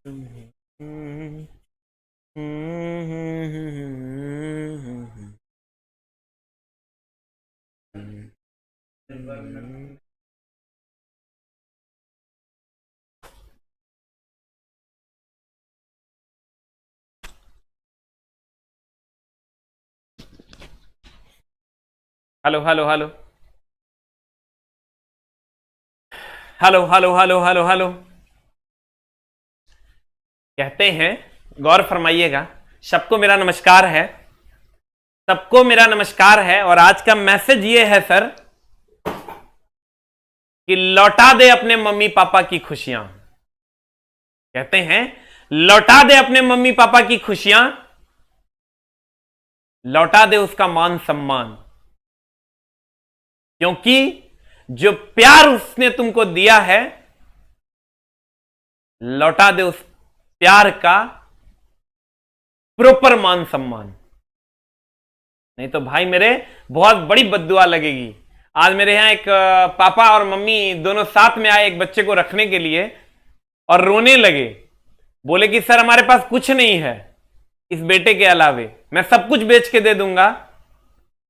Hello hello hello hello hello hello hello hello. कहते हैं, गौर फरमाइएगा, सबको मेरा नमस्कार है, सबको मेरा नमस्कार है। और आज का मैसेज ये है सर कि लौटा दे अपने मम्मी पापा की खुशियां। कहते हैं लौटा दे अपने मम्मी पापा की खुशियां, लौटा दे उसका मान सम्मान, क्योंकि जो प्यार उसने तुमको दिया है, लौटा दे उस प्यार का प्रॉपर मान सम्मान। नहीं तो भाई मेरे बहुत बड़ी बद्दुआ लगेगी। आज मेरे यहां एक पापा और मम्मी दोनों साथ में आए एक बच्चे को रखने के लिए और रोने लगे। बोले कि सर हमारे पास कुछ नहीं है इस बेटे के अलावे, मैं सब कुछ बेच के दे दूंगा,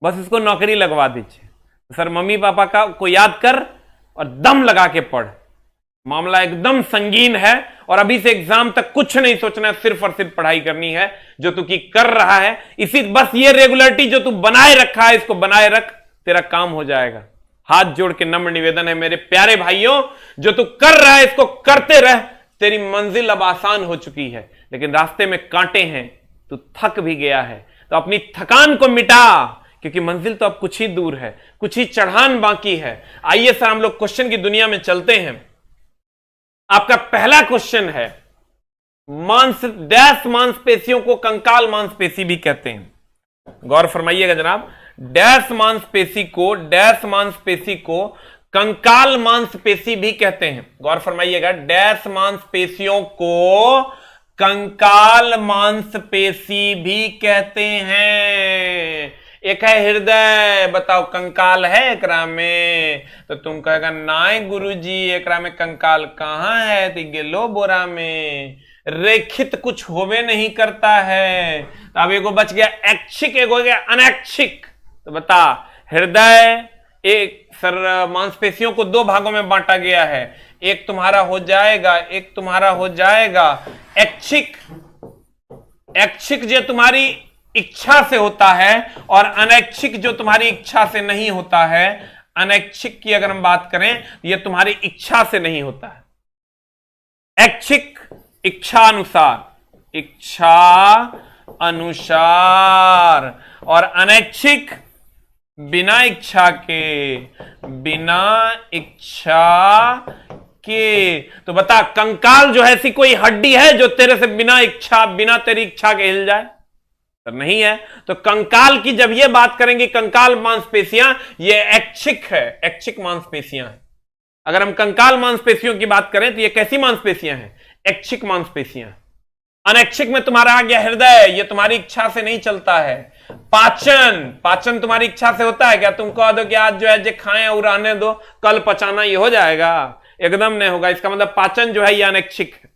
बस इसको नौकरी लगवा दीजिए। तो सर मम्मी पापा का को याद कर और दम लगा के पढ़, मामला एकदम संगीन है और अभी से एग्जाम तक कुछ नहीं सोचना है, सिर्फ और सिर्फ पढ़ाई करनी है जो तू की कर रहा है। इसी बस ये रेगुलरिटी जो तू बनाए रखा है इसको बनाए रख, तेरा काम हो जाएगा। हाथ जोड़ के नम्र निवेदन है मेरे प्यारे भाइयों, जो तू कर रहा है इसको करते रह, तेरी मंजिल अब आसान हो चुकी है। लेकिन रास्ते में कांटे हैं, तू थक भी गया है, तो अपनी थकान को मिटा, क्योंकि मंजिल तो अब कुछ ही दूर है, कुछ ही चढ़ान बाकी है। आइए सर हम लोग क्वेश्चन की दुनिया में चलते हैं। आपका पहला क्वेश्चन है, डैश मांसपेशियों को कंकाल मांसपेशी भी कहते हैं। गौर फरमाइएगा जनाब, डैश मांसपेशी को कंकाल मांसपेशी भी कहते हैं। गौर फरमाइएगा, डैश मांसपेशियों को कंकाल मांसपेशी भी कहते हैं। एक है हृदय, बताओ कंकाल है एकरा में? तो तुम कहेगा नाय गुरुजी एकरा में कंकाल कहां है, तो गेलो बोरा में। रेखित कुछ होवे नहीं करता है। तो अब एगो बच गया ऐच्छिक, एगो हो गया अनैच्छिक। तो बता, हृदय एक सर मांसपेशियों को दो भागों में बांटा गया है, एक तुम्हारा हो जाएगा, एक तुम्हारा हो जाएगा ऐच्छिक। ऐच्छिक जो तुम्हारी इच्छा से होता है और अनैच्छिक जो तुम्हारी इच्छा से नहीं होता है। अनैच्छिक की अगर हम बात करें, यह तुम्हारी इच्छा से नहीं होता है। ऐच्छिक इच्छा अनुसार, इच्छा अनुसार, और अनैच्छिक बिना इच्छा के, बिना इच्छा के। तो बता, कंकाल जो है ऐसी कोई हड्डी है जो तेरे से बिना इच्छा, बिना तेरी इच्छा के हिल जाए? तो नहीं है। तो कंकाल की जब ये बात करेंगे, कंकाल मांसपेशियां, ये ऐच्छिक है, ऐच्छिक मांसपेशियां हैं। अगर हम कंकाल मांसपेशियों की बात करें तो ये कैसी मांसपेशियां हैं? ऐच्छिक मांसपेशियां। अनैच्छिक में तुम्हारा आ गया हृदय, ये तुम्हारी इच्छा से नहीं चलता है। पाचन, पाचन तुम्हारी इच्छा से होता है क्या? तुम कह दो कि आज जो है जो खाएं और रहने दो, कल पचाना, ये हो जाएगा? एकदम नहीं होगा। इसका मतलब पाचन जो है ये अनैच्छिक है,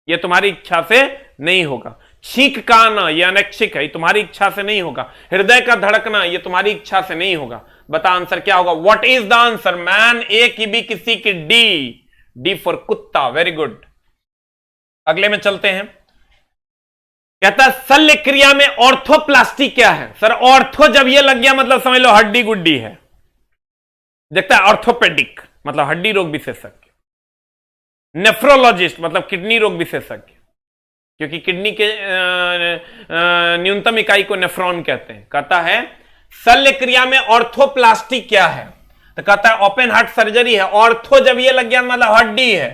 ये तुम्हारी इच्छा से नहीं होगा। छींक का आना ये अनैच्छिक है, ये तुम्हारी इच्छा से नहीं होगा। हृदय का धड़कना ये तुम्हारी इच्छा से नहीं होगा। बता आंसर क्या होगा? What is the answer man? A की बी किसी की डी, डी फॉर कुत्ता। Very good. अगले में चलते हैं। कहता है शल्य क्रिया में ऑर्थोप्लास्टी क्या है? सर ऑर्थो जब ये लग गया मतलब समझ लो हड्डी गुड्डी है। देखता है ऑर्थोपेडिक मतलब हड्डी रोग विशेषज्ञ, नेफ्रोलॉजिस्ट मतलब किडनी रोग विशेषज्ञ, क्योंकि किडनी के न्यूनतम इकाई को नेफ्रॉन कहते हैं। कहता है शल्य क्रिया में ऑर्थोप्लास्टी क्या है? तो कहता है ओपन हार्ट सर्जरी है। ऑर्थो जब ये लग गया मतलब हड्डी है।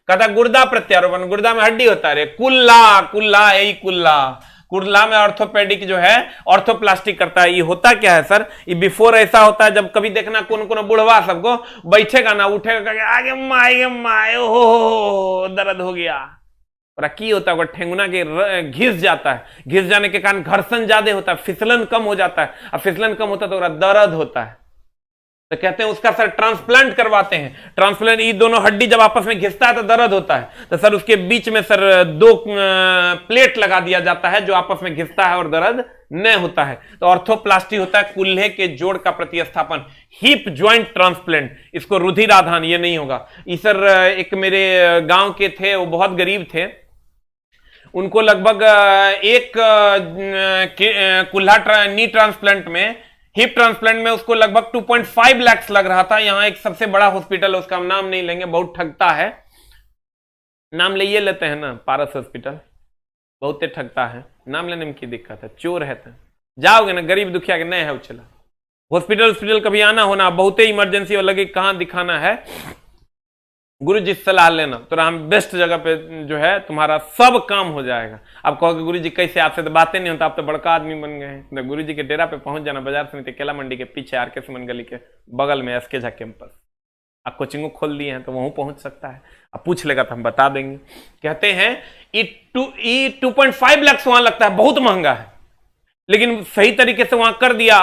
कहता है गुर्दा प्रत्यारोपण, गुर्दा में हड्डी होता है। कुल्ला, कुल्ला यही कुल्ला, कुल्ला में ऑर्थोपेडिक जो है ऑर्थोप्लास्टिक करता है। ये होता क्या है सर? ये बिफोर ऐसा होता है जब कभी देखना कौन कौन बुढ़वा सबको बैठेगा ना, उठेगा, आगे माए हो दर्द हो गया, और की होता है ठेंगुना के घिस जाता है। घिस जाने के कारण घर्षण ज्यादा होता है, फिसलन कम हो जाता है, और फिसलन कम होता है तो दर्द होता है। तो कहते हैं उसका सर ट्रांसप्लांट करवाते हैं। ट्रांसप्लांट, ये दोनों हड्डी जब आपस में घिसता है तो दर्द होता है, तो सर उसके बीच में सर 2 प्लेट लगा दिया जाता है जो आपस में घिसता है और दर्द न होता है। तो ऑर्थोप्लास्टी होता है कुल्हे के जोड़ का प्रतिस्थापन। हिप ज्वाइंट ट्रांसप्लांट, इसको रुधिराधान, ये नहीं होगा। ये सर एक मेरे गांव के थे, वो बहुत गरीब थे, उनको लगभग एक कुल्हा नी ट्रांसप्लांट में, हिप ट्रांसप्लांट में उसको लगभग 2.5 लाख लग रहा था। यहां एक सबसे बड़ा हॉस्पिटल है, उसका हम नाम नहीं लेंगे, बहुत ठगता है, नाम ले ये लेते हैं ना, पारस हॉस्पिटल, बहुत ठगता है, नाम लेने में की दिक्कत है, चोर है। तो जाओगे ना, गरीब दुखिया के नहीं है उछला हॉस्पिटल कभी आना होना, बहुत इमरजेंसी और लगे कहां दिखाना है, गुरु जी सलाह लेना, तो हम बेस्ट जगह पे जो है तुम्हारा सब काम हो जाएगा। आप कहोगे गुरु जी कैसे, आपसे तो बातें नहीं होता, आप तो बड़का आदमी बन गए हैं। तो गुरु जी के डेरा पे पहुंच जाना, बाजार समिति केला मंडी के पीछे आर.के. सुमन गली के बगल में एसके झा कैंपस, आप कोचिंग खोल दिए हैं तो वहां पहुंच सकता है। आप पूछ लेगा तो हम बता देंगे। कहते हैं ई 2.5 लाख वहां लगता है, बहुत महंगा है, लेकिन सही तरीके से वहां कर दिया।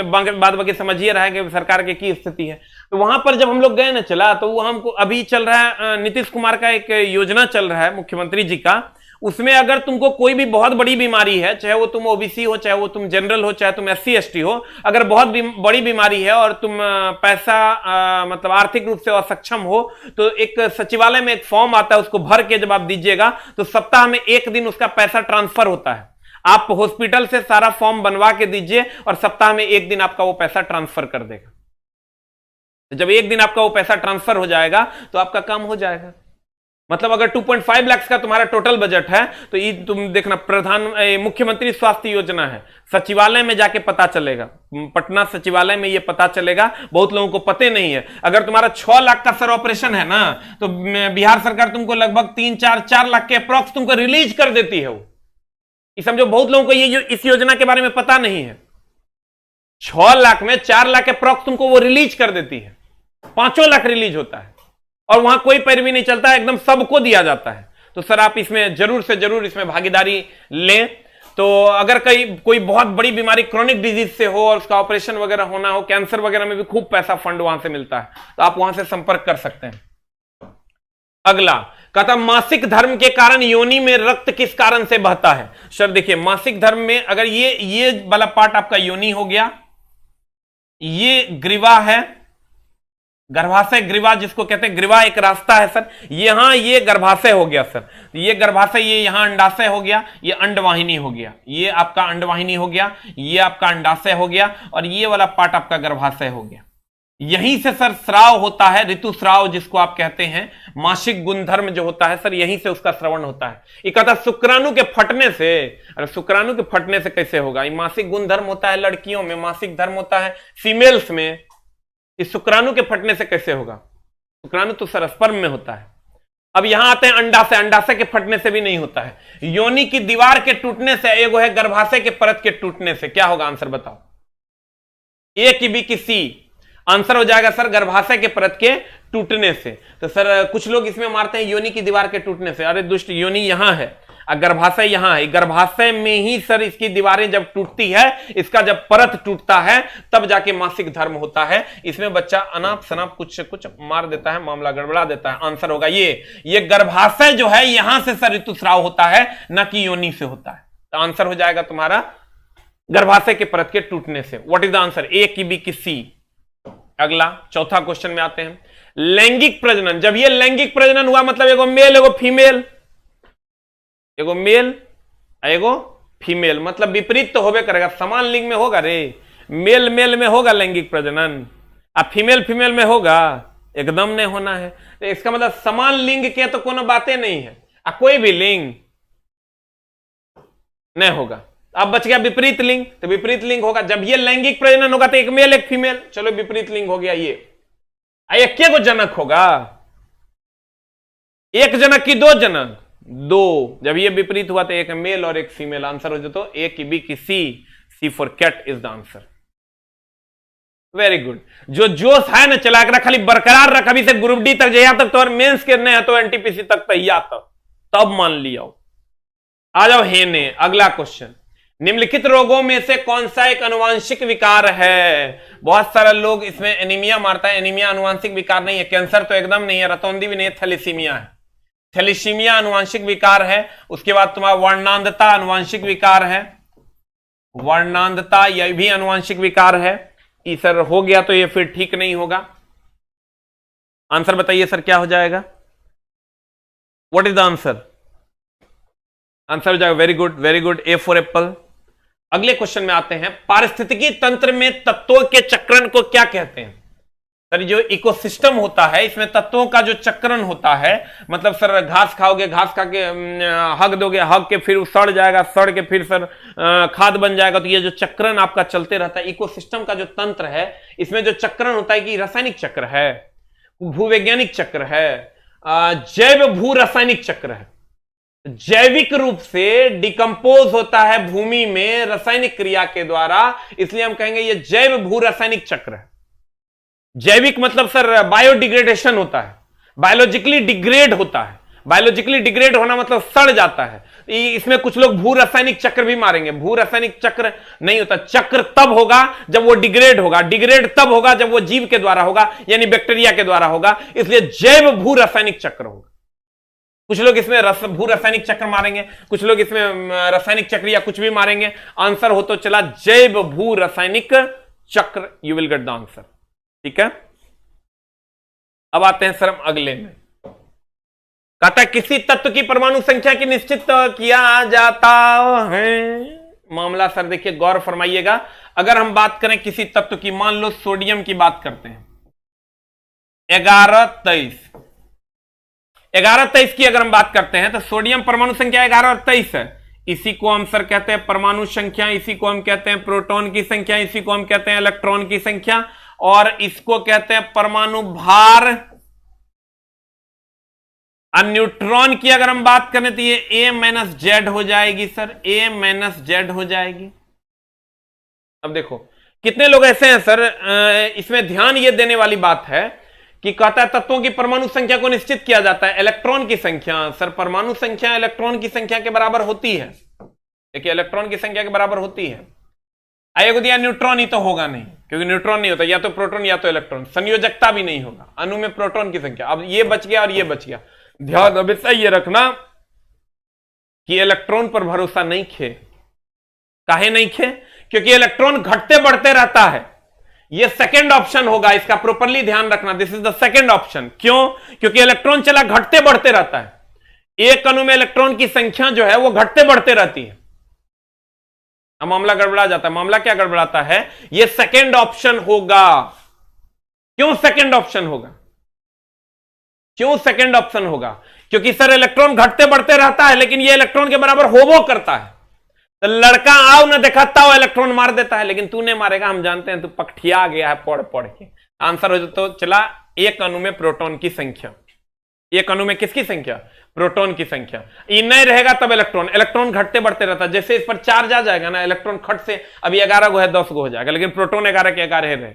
बाद बाकी समझिए रहा है कि सरकार की स्थिति है। तो वहां पर जब हम लोग गए ना, चला, तो वो हमको अभी चल रहा है, नीतीश कुमार का एक योजना चल रहा है मुख्यमंत्री जी का, उसमें अगर तुमको कोई भी बहुत बड़ी बीमारी है, चाहे वो तुम ओबीसी हो, चाहे वो तुम जनरल हो, चाहे तुम SC ST हो, अगर बहुत बड़ी बीमारी है और तुम पैसा मतलब आर्थिक रूप से असक्षम हो, तो एक सचिवालय में एक फॉर्म आता है, उसको भर के जब आप दीजिएगा तो सप्ताह में 1 दिन उसका पैसा ट्रांसफर होता है। आप हॉस्पिटल से सारा फॉर्म बनवा के दीजिए और सप्ताह में 1 दिन आपका वो पैसा ट्रांसफर कर देगा। जब 1 दिन आपका वो पैसा ट्रांसफर हो जाएगा तो आपका काम हो जाएगा। मतलब अगर 2.5 लाख का तुम्हारा टोटल बजट है, तो ये तुम देखना, मुख्यमंत्री स्वास्थ्य योजना है, सचिवालय में जाके पता चलेगा, पटना सचिवालय में ये पता चलेगा, बहुत लोगों को पते नहीं है। अगर तुम्हारा 6 लाख का सर ऑपरेशन है ना, तो बिहार सरकार तुमको लगभग 3-4 लाख के अप्रॉक्स तुमको रिलीज कर देती है। वो समझो, बहुत लोगों को ये इस योजना के बारे में पता नहीं है। 6 लाख में 4 लाख के अप्रॉक्स तुमको वो रिलीज कर देती है, 5 लाख रिलीज होता है, और वहां कोई पैरवी नहीं चलता है, एकदम सबको दिया जाता है। तो सर आप इसमें जरूर से जरूर इसमें भागीदारी लें। तो अगर कोई बहुत बड़ी बीमारी, क्रोनिक डिजीज से हो और उसका ऑपरेशन वगैरह होना हो, कैंसर वगैरह में भी खूब पैसा फंड वहां से मिलता है, तो आप वहां से संपर्क कर सकते हैं। अगला कहता, मासिक धर्म के कारण योनि में रक्त किस कारण से बहता है? सर देखिए, मासिक धर्म में अगर ये वाला पार्ट आपका योनि हो गया, ये ग्रीवा है, गर्भाशय ग्रीवा जिसको कहते हैं, ग्रीवा एक रास्ता है सर, यहां ये गर्भाशय हो गया सर, ये गर्भाशय, ये यहां अंडाशय हो गया, ये अंडवाहिनी हो गया, ये आपका अंडवाहिनी हो गया, ये आपका अंडाशय हो गया, और ये वाला पार्ट आपका गर्भाशय हो गया। यहीं से सर स्राव होता है, ऋतुस्राव जिसको आप कहते हैं, मासिक गुणधर्म जो होता है सर, यहीं से उसका श्रवण होता है। ये कहता है शुक्राणु के फटने से। अरे शुक्राणु के फटने से कैसे होगा? ये मासिक गुणधर्म होता है लड़कियों में, मासिक धर्म होता है फीमेल्स में, इस शुक्राणु के फटने से कैसे होगा? शुक्राणु तो सर स्पर्म में होता है। अब यहां आते हैं अंडाशय, अंडाशय के फटने से भी नहीं होता है। योनि की दीवार के टूटने से, एगो है गर्भाशय के परत के टूटने से। क्या होगा आंसर बताओ? ए की बी की सी? आंसर हो जाएगा सर गर्भाशय के परत के टूटने से। तो सर कुछ लोग इसमें मारते हैं योनि की दीवार के टूटने से। अरे दुष्ट, योनि यहां है, गर्भाशय यहां है, गर्भाशय में ही सर इसकी दीवारें जब टूटती है, इसका जब परत टूटता है, तब जाके मासिक धर्म होता है। इसमें बच्चा अनाप शनाप कुछ मार देता है, मामला गड़बड़ा देता है। आंसर होगा ये गर्भाशय जो है, यहां से सर ऋतुस्राव होता है, न कि योनि से होता है। तो आंसर हो जाएगा तुम्हारा गर्भाशय के परत के टूटने से। What is the answer? A की बी की सी? अगला चौथा क्वेश्चन में आते हैं। लैंगिक प्रजनन, जब ये लैंगिक प्रजनन हुआ, मतलब एगो मेल एगो फीमेल, एगो मेल एगो फीमेल, मतलब विपरीत तो होबे करेगा। समान लिंग में होगा रे, मेल मेल में होगा लैंगिक प्रजनन, अब फीमेल फीमेल में होगा? एकदम नहीं होना है। तो इसका मतलब समान लिंग के तो कोनो बातें नहीं है, कोई भी लिंग नहीं होगा। अब बच गया विपरीत लिंग, तो विपरीत लिंग होगा जब ये लैंगिक प्रजनन होगा, तो एक मेल एक फीमेल, चलो विपरीत लिंग हो गया। ये क्या को जनक होगा? एक जनक की 2 जनक? 2। जब ये विपरीत हुआ तो एक मेल और एक फीमेल। आंसर हो जाए तो ए की बी की C for cat is the answer. Very good. जो जोश है ना, चला कर खाली बरकरार रख, अभी से ग्रुप डी तक जया तक तो, और मेंस के नहीं है तो एनटीपीसी तक तैयार तक, तब मान लिया। आ जाओ हेने। अगला क्वेश्चन, निम्नलिखित रोगों में से कौन सा एक अनुवांशिक विकार है? बहुत सारे लोग इसमें एनीमिया मारता है, एनीमिया अनुवांशिक विकार नहीं है, कैंसर तो एकदम नहीं है, रतौंधी भी नहीं है, थैलेसीमिया है। थैलेसीमिया अनुवांशिक विकार है। उसके बाद तुम्हारा वर्णांधता अनुवांशिक विकार है, वर्णांधता यह भी अनुवांशिक विकार है। ई सर हो गया तो ये फिर ठीक नहीं होगा। आंसर बताइए सर क्या हो जाएगा? What is the answer? Answer हो जाएगा very good, very good, A for Apple. अगले क्वेश्चन में आते हैं, पारिस्थितिकी तंत्र में तत्वों के चक्रण को क्या कहते हैं? सर जो इकोसिस्टम होता है इसमें तत्वों का जो चक्रण होता है, मतलब सर घास खाओगे, घास खा के हग दोगे, हग के फिर सड़ जाएगा, सड़ के फिर सर खाद बन जाएगा, तो ये जो चक्रण आपका चलते रहता है, इकोसिस्टम का जो तंत्र है इसमें जो चक्रण होता है कि रासायनिक चक्र है, भूवैज्ञानिक चक्र है, जैव भू रासायनिक चक्र है। जैविक रूप से डिकम्पोज होता है भूमि में रासायनिक क्रिया के द्वारा, इसलिए हम कहेंगे ये जैव भू रासायनिक चक्र है। जैविक मतलब सर बायोडिग्रेडेशन होता है, बायोलॉजिकली डिग्रेड होता है। बायोलॉजिकली डिग्रेड होना मतलब सड़ जाता है। इसमें कुछ लोग भू रासायनिक चक्र भी मारेंगे। भू रासायनिक चक्र नहीं होता, चक्र तब होगा जब वो डिग्रेड होगा, डिग्रेड तब होगा जब वो जीव के द्वारा होगा, यानी बैक्टीरिया के द्वारा होगा, इसलिए जैव भू रासायनिक चक्र होगा। कुछ लोग इसमें भू रासायनिक चक्र मारेंगे, कुछ लोग इसमें रासायनिक चक्र या कुछ भी मारेंगे। आंसर हो तो चला जैव भू रासायनिक चक्र, you will get the answer. ठीक है, अब आते हैं सर हम अगले में। कहता है किसी तत्व की परमाणु संख्या की निश्चित किया जाता है। मामला सर देखिए गौर फरमाइएगा, अगर हम बात करें किसी तत्व की, मान लो सोडियम की बात करते हैं, 11-23 की अगर हम बात करते हैं तो सोडियम परमाणु संख्या 11 और 23 है। इसी को हम सर कहते हैं परमाणु संख्या, इसी को हम कहते हैं प्रोटॉन की संख्या, इसी को हम कहते हैं इलेक्ट्रॉन की संख्या, और इसको कहते हैं परमाणु भार। न्यूट्रॉन की अगर हम बात करें तो ये A-Z हो जाएगी सर, A-Z हो जाएगी। अब देखो कितने लोग ऐसे हैं सर, इसमें ध्यान ये देने वाली बात है कि कहता है तत्वों की परमाणु संख्या को निश्चित किया जाता है इलेक्ट्रॉन की संख्या। सर परमाणु संख्या इलेक्ट्रॉन की संख्या के बराबर होती है, देखिए इलेक्ट्रॉन की संख्या के बराबर होती है। आइए को दिया न्यूट्रॉन ही तो होगा नहीं, क्योंकि न्यूट्रॉन नहीं होता, या तो प्रोटॉन या तो इलेक्ट्रॉन, संयोजकता भी नहीं होगा। अणु में प्रोटॉन की संख्या, अब ये बच गया और ये बच गया। ध्यान हमेशा ये रखना कि इलेक्ट्रॉन पर भरोसा नहीं खे। काहे नहीं खे? क्योंकि इलेक्ट्रॉन घटते बढ़ते रहता है। ये सेकंड ऑप्शन होगा, इसका प्रॉपरली ध्यान रखना, this is the second option. क्यों? क्योंकि इलेक्ट्रॉन चला घटते बढ़ते रहता है। एक अणु में इलेक्ट्रॉन की संख्या जो है वो घटते बढ़ते रहती है। अब मामला गड़बड़ा जाता है। मामला क्या गड़बड़ाता है? ये सेकंड ऑप्शन होगा। क्यों सेकंड ऑप्शन होगा? क्यों सेकंड ऑप्शन होगा? क्योंकि सर इलेक्ट्रॉन घटते बढ़ते रहता है, लेकिन ये इलेक्ट्रॉन के बराबर होवो करता है। तो लड़का आओ ना दिखाता हो इलेक्ट्रॉन मार देता है, लेकिन तू नहीं मारेगा, हम जानते हैं तू पकठिया गया है पढ़ पढ़ के। आंसर हो तो चला एक अणु में प्रोटॉन की संख्या। एक अणु में किसकी संख्या? प्रोटॉन की संख्या। ये नहीं रहेगा तब इलेक्ट्रॉन, इलेक्ट्रॉन घटते बढ़ते रहता है। जैसे इस पर चार्ज आ जाएगा ना, इलेक्ट्रॉन खट से अभी 11 गो है 10 गो हो जाएगा, लेकिन प्रोटॉन 11 के 11 रहे।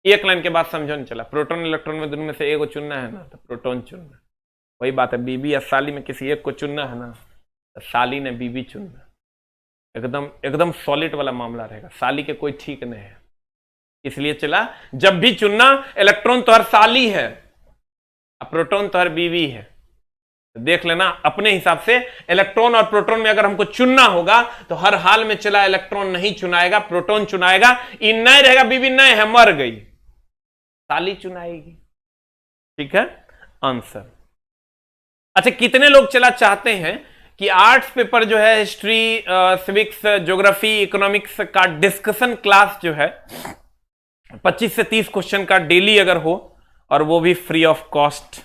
एक लाइन के बाद समझो नहीं चला। प्रोटॉन इलेक्ट्रॉन में दोनों में से एक को चुनना है ना, तो प्रोटॉन चुनना। वही बात है, बीबी या साली में किसी एक को चुनना है ना, तो साली ने बीबी चुनना। एकदम एकदम सॉलिड वाला मामला रहेगा, साली के कोई ठीक नहीं है। इसलिए चला जब भी चुनना, इलेक्ट्रॉन तो हर साली है, प्रोटॉन तो हर बीवी है। तो देख लेना अपने हिसाब से, इलेक्ट्रॉन और प्रोटॉन में अगर हमको चुनना होगा तो हर हाल में चला इलेक्ट्रॉन नहीं चुनाएगा, प्रोटॉन चुनाएगा। ये नहीं रहेगा बीवी नहीं है, मर गई, साली चुनाएगी। ठीक है आंसर। अच्छा कितने लोग चला चाहते हैं कि आर्ट्स पेपर जो है, हिस्ट्री, सिविक्स, ज्योग्राफी, इकोनॉमिक्स का डिस्कशन क्लास जो है 25 से 30 क्वेश्चन का डेली अगर हो, और वो भी फ्री ऑफ कॉस्ट,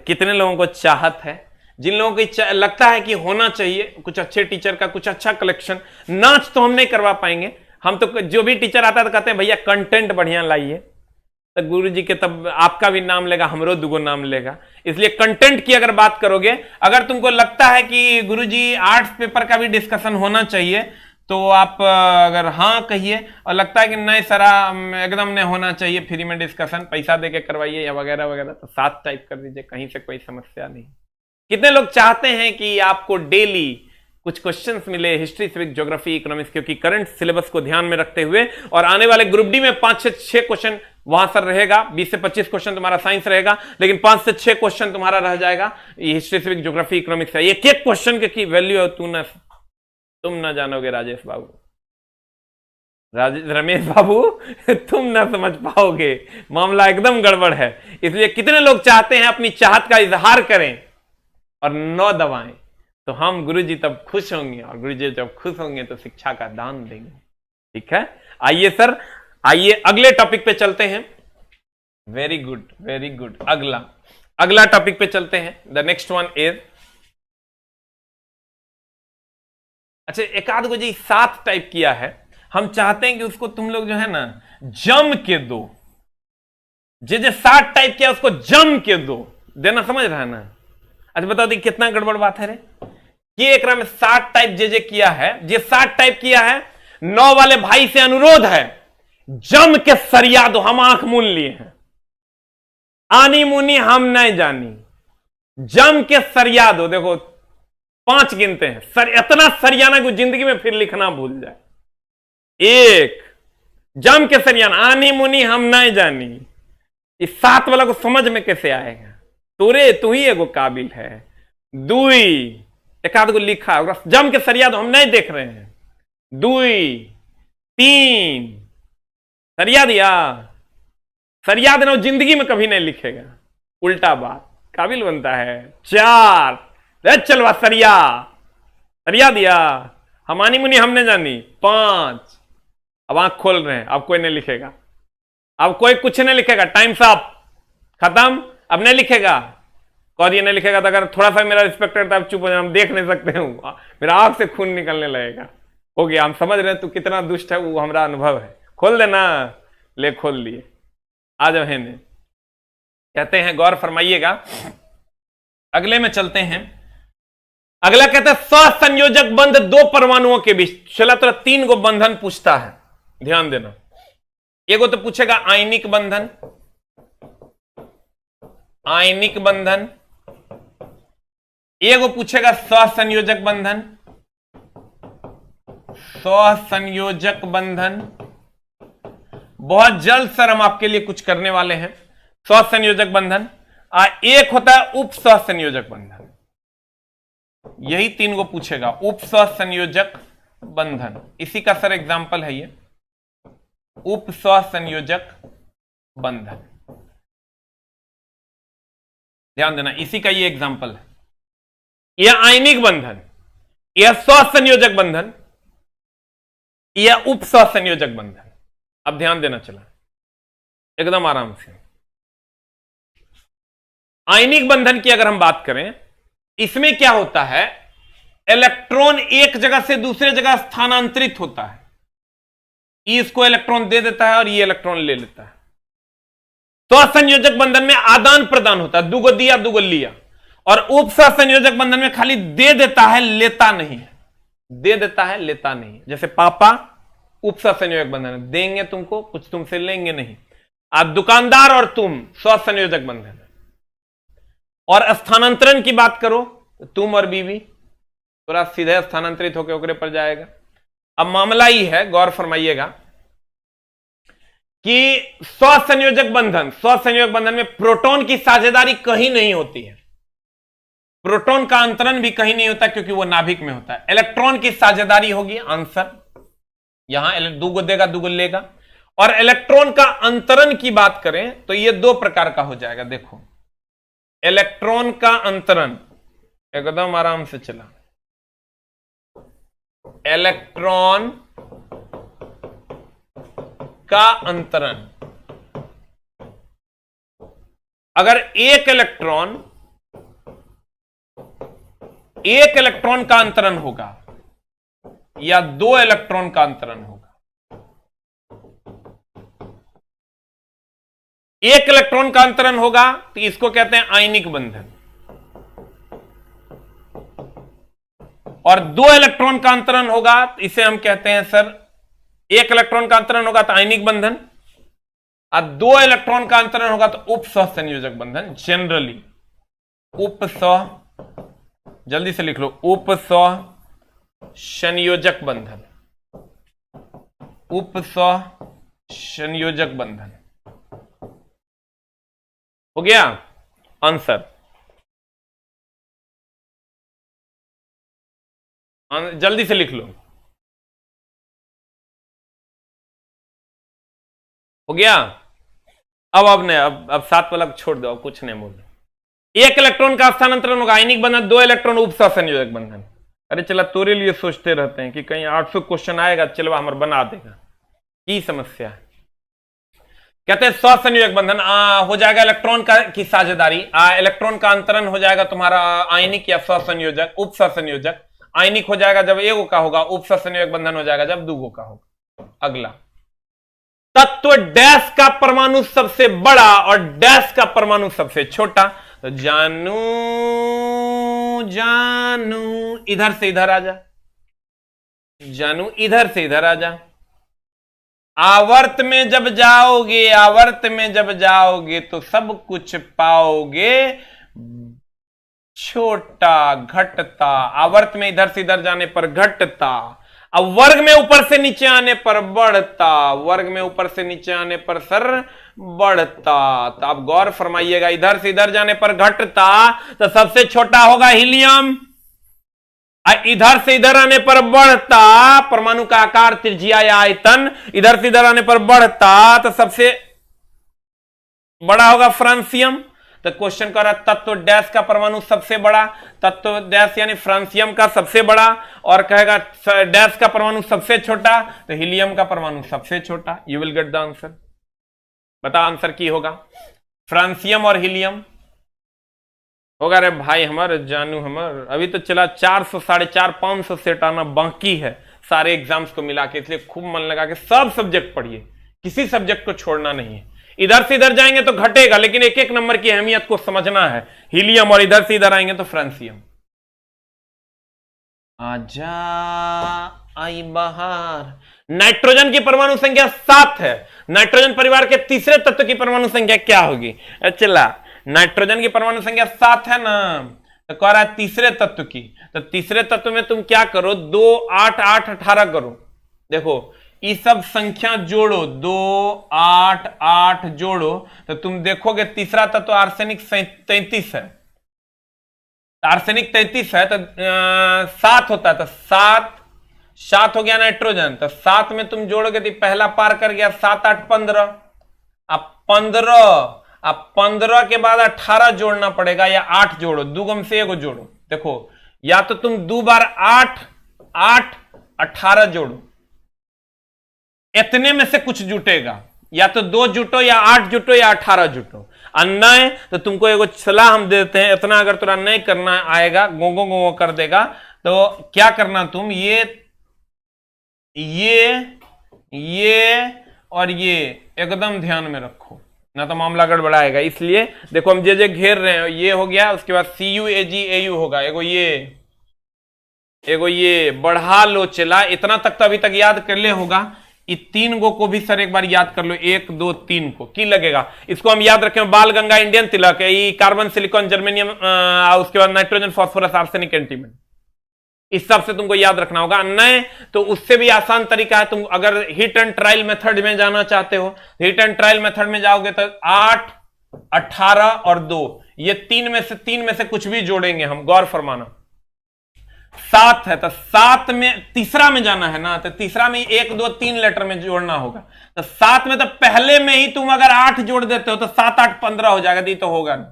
कितने लोगों को चाहत है? जिन लोगों को लगता है कि होना चाहिए कुछ अच्छे टीचर का, कुछ अच्छा कलेक्शन। नाच तो हम नहीं करवा पाएंगे, हम तो जो भी टीचर आता है तो कहते हैं भैया कंटेंट बढ़िया लाइए, तो गुरु जी के तब आपका भी नाम लेगा, हमरो दुगो नाम लेगा। इसलिए कंटेंट की अगर बात करोगे, अगर तुमको लगता है कि गुरु जी आर्ट्स पेपर का भी डिस्कशन होना चाहिए, तो आप अगर हाँ कहिए, और लगता है कि नहीं सरा एकदम नहीं होना चाहिए, फ्री में डिस्कशन पैसा देके करवाइए या वगैरह वगैरह, तो 7 टाइप कर दीजिए, कहीं से कोई समस्या नहीं। कितने लोग चाहते हैं कि आपको डेली कुछ क्वेश्चंस मिले हिस्ट्री, सिविक, ज्योग्राफी, इकोनॉमिक्स, क्योंकि करंट सिलेबस को ध्यान में रखते हुए, और आने वाले ग्रुप डी में 5 से 6 क्वेश्चन वहां सर रहेगा, 20 से 25 क्वेश्चन तुम्हारा साइंस रहेगा, लेकिन 5 से 6 क्वेश्चन तुम्हारा रह जाएगा ये हिस्ट्री, सिविक, ज्योग्राफी, इकोनॉमिक्स है। एक एक क्वेश्चन की वैल्यू है तुम ना जानोगे राजेश बाबू, रमेश बाबू, तुम ना समझ पाओगे, मामला एकदम गड़बड़ है। इसलिए कितने लोग चाहते हैं अपनी चाहत का इजहार करें और न दबाएं, तो हम गुरुजी तब खुश होंगे, और गुरुजी जब खुश होंगे तो शिक्षा का दान देंगे। ठीक है, आइए सर, आइए अगले टॉपिक पे चलते हैं। Very good, very good. अगला टॉपिक पे चलते हैं। द नेक्स्ट वन इज, अच्छा एक आध को जी 7 टाइप किया है, हम चाहते हैं कि उसको तुम लोग जो है ना जम के दो, जे 7 टाइप किया उसको जम के दो, देना समझ रहा है ना। अच्छा बताओ दी कितना गड़बड़ बात है रे, कि एक में 7 टाइप जे किया है, जे 7 टाइप किया है, 9 वाले भाई से अनुरोध है जम के सरिया दो, हम आंख मूल लिए हैं, आनी मुनी हम नहीं जानी, जम के सरिया दो। देखो 5 गिनते हैं, इतना सरियाना कि जिंदगी में फिर लिखना भूल जाए। 1, जम के सरियाना, आनी मुनी हम नहीं जानी। इस 7 वाला को समझ में कैसे आएगा, तोरे तू ही एगो काबिल है। 2, एक आध को लिखा, जम के सरिया दो, हम नहीं देख रहे हैं। 2, 3, सरिया दिया, सरिया देना जिंदगी में कभी नहीं लिखेगा, उल्टा बात, काबिल बनता है। 4, चलवा सरिया दिया, हम आनी मुनी हमने जानी। 5, अब आंख खोल रहे हैं, अब कोई नहीं लिखेगा, अब कोई कुछ नहीं लिखेगा, टाइम अप, खत्म, अब नहीं लिखेगा। और ये नहीं लिखेगा तो अगर थोड़ा सा मेरा रिस्पेक्ट करता है, चुप हो जाए, हम देख नहीं सकते हूं, मेरा आंख से खून निकलने लगेगा। हो गया, हम समझ रहे हैं तू कितना दुष्ट है, वो हमारा अनुभव है। खोल देना, ले खोल लिए, आ जाओ है ने। कहते हैं गौर फरमाइएगा, अगले में चलते हैं। अगला कहता है सहसंयोजक बंध 2 परमाणुओं के बीच। चला तो 3 गो बंधन पूछता है, ध्यान देना। एगो तो पूछेगा आयनिक बंधन, आयनिक बंधन, एगो पूछेगा सहसंयोजक बंधन, सहसंयोजक बंधन। बहुत जल्द सर हम आपके लिए कुछ करने वाले हैं। सहसंयोजक बंधन, एक होता है उप सहसंयोजक बंधन, यही 3 को पूछेगा, उप सहसंयोजक बंधन। इसी का सर एग्जाम्पल है ये, उप सहसंयोजक बंधन, ध्यान देना, इसी का ये एग्जाम्पल है। यह आयनिक बंधन, यह सहसंयोजक बंधन, यह उप सहसंयोजक बंधन। अब ध्यान देना, चला एकदम आराम से। आयनिक बंधन की अगर हम बात करें, इसमें क्या होता है, इलेक्ट्रॉन एक जगह से दूसरे जगह स्थानांतरित होता है। इसको इलेक्ट्रॉन दे देता है और ये इलेक्ट्रॉन ले लेता है। तो संयोजक बंधन में आदान प्रदान होता है, 2 गो दिया 2 गो लिया। और उप सहसंयोजक बंधन में खाली दे देता है, लेता नहीं है, दे देता है लेता नहीं है। जैसे पापा उप सहसंयोजक बंधन है, देंगे तुमको, कुछ तुमसे लेंगे नहीं। आप दुकानदार और तुम सहसंयोजक बंधन है। और स्थानांतरण की बात करो तो तुम और बीवी पूरा सीधे स्थानांतरित होकर ओकरे पर जाएगा। अब मामला ही है, गौर फरमाइएगा कि सहसंयोजक बंधन में प्रोटॉन की साझेदारी कहीं नहीं होती है, प्रोटॉन का अंतरण भी कहीं नहीं होता क्योंकि वो नाभिक में होता है। इलेक्ट्रॉन की साझेदारी होगी, आंसर यहां 2 गो देगा 2 गो लेगा। और इलेक्ट्रॉन का अंतरण की बात करें तो ये 2 प्रकार का हो जाएगा। देखो इलेक्ट्रॉन का अंतरण, एकदम आराम से चला, इलेक्ट्रॉन का अंतरण, अगर एक इलेक्ट्रॉन का अंतरण होगा या 2 इलेक्ट्रॉन का अंतरण होगा, एक इलेक्ट्रॉन का अंतरण होगा तो इसको कहते हैं आयनिक बंधन, और 2 इलेक्ट्रॉन का अंतरण होगा तो इसे हम कहते हैं सर, 1 इलेक्ट्रॉन का अंतरण होगा तो आयनिक बंधन, और 2 इलेक्ट्रॉन का अंतरण होगा तो उप सहसंयोजक बंधन। जनरली उप सह, जल्दी से लिख लो, उप संयोजक बंधन, उपसंयोजक बंधन। हो गया आंसर? जल्दी से लिख लो। हो गया? अब नहीं, अब 7 वाला छोड़ दो, अब कुछ नहीं बोल। एक इलेक्ट्रॉन का स्थानांतरण होगा आयनिक बंधन, 2 इलेक्ट्रॉन उपसंयोजक बंधन। अरे चला तोरे लिए सोचते रहते हैं कि कहीं 800 क्वेश्चन आएगा, चलो हमारे बना देगा, की समस्या है। कहते हैं सहसंयोजक बंधन हो जाएगा इलेक्ट्रॉन का की साझेदारी, इलेक्ट्रॉन का अंतरण हो जाएगा तुम्हारा आयनिक या सहसंयोजक, उपसंयोजक। आयनिक हो जाएगा जब एगो का होगा, उपसंयोजक बंधन हो जाएगा जब दूगो का होगा। अगला, तत्व डैश का परमाणु सबसे बड़ा और डैश का परमाणु सबसे छोटा। तो जानू इधर से इधर आ जा, जानू इधर से इधर आ जा। आवर्त में जब जाओगे तो सब कुछ पाओगे छोटा, घटता। आवर्त में इधर से इधर जाने पर घटता, अब वर्ग में ऊपर से नीचे आने पर बढ़ता, वर्ग में ऊपर से नीचे आने पर सर बढ़ता। तो आप गौर फरमाइएगा, इधर से इधर जाने पर घटता तो सबसे छोटा होगा हीलियम, इधर से इधर आने पर बढ़ता, परमाणु का आकार, त्रिज्या या आयतन इधर से इधर आने पर बढ़ता तो सबसे बड़ा होगा फ्रांसियम। तो क्वेश्चन कर रहा तत्व डैश का परमाणु सबसे बड़ा, तत्व डैश यानी फ्रांसियम का सबसे बड़ा, और कहेगा डैश का परमाणु सबसे छोटा, तो हीलियम का परमाणु सबसे छोटा। You will get the answer. बता आंसर की होगा? फ्रांसियम और हीलियम होगा। रे भाई हमारे जानू हमार अभी तो चला 400 450 500 सेट आना बाकी है सारे एग्जाम्स को मिला के, इसलिए खूब मन लगा के सब सब्जेक्ट पढ़िए, किसी सब्जेक्ट को छोड़ना नहीं है। इधर से इधर जाएंगे तो घटेगा, लेकिन एक एक नंबर की अहमियत को समझना है। हीलियम, और इधर से इधर आएंगे तो फ्रांसियम। आजा आई बाहर। नाइट्रोजन की परमाणु संख्या 7 है। नाइट्रोजन परिवार के तीसरे तत्व की परमाणु संख्या क्या होगी? चला नाइट्रोजन की परमाणु संख्या 7 है ना, तो कह रहा है तीसरे तत्व की। तो तीसरे तत्व में तुम क्या करो, 2 8 8 18 करो। देखो ये सब संख्या जोड़ो, 2 8 8 जोड़ो, तो तुम देखोगे तीसरा तत्व आर्सेनिक 33 है। आर्सेनिक 33 है तो 7 होता है, तो 7 हो गया नाइट्रोजन। तो 7 में तुम जोड़ोगे तो पहला पार कर गया, 7 8 15। अब 15 के बाद 18 जोड़ना पड़ेगा, या 8 जोड़ो, दुगम से एगो जोड़ो। देखो या तो तुम 2 बार 8 8 18 जोड़ो, इतने में से कुछ जुटेगा, या तो 2 जुटो या 8 जुटो या 18 जुटो। अन्य तो तुमको एगो सलाह हम देते हैं, इतना अगर तुरा नहीं करना आएगा, गोगो गोगो कर देगा, तो क्या करना तुम ये और ये एकदम ध्यान में रखो, ना तो मामला गड़बड़ाएगा। इसलिए देखो हम जे घेर रहे हैं, ये हो गया, उसके बाद CUAGAU होगा, एगो ये बढ़ा लो चला, इतना तक तो अभी तक याद कर ले होगा। ये 3 गो को भी सर एक बार याद कर लो, 1 2 3 को की लगेगा। इसको हम याद रखें, बाल गंगा इंडियन तिलक है, ये कार्बन सिलिकॉन जर्मेनियम, उसके बाद नाइट्रोजन फास्फोरस आर्सेनिक एंटीमन, इस सब से तुमको याद रखना होगा। नहीं तो उससे भी आसान तरीका है, तुम अगर हिट एंड ट्रायल मेथड में जाना चाहते हो, हिट एंड ट्रायल मेथड में जाओगे तो 8 18 और 2, ये 3 में से कुछ भी जोड़ेंगे हम, गौर फरमाना। 7 है तो 7 में तीसरा में जाना है ना, तो तीसरा में 1 2 3 लेटर में जोड़ना होगा। तो 7 में तो पहले में ही तुम अगर 8 जोड़ देते हो तो 7 8 15 हो जाएगा, तो होगा नहीं।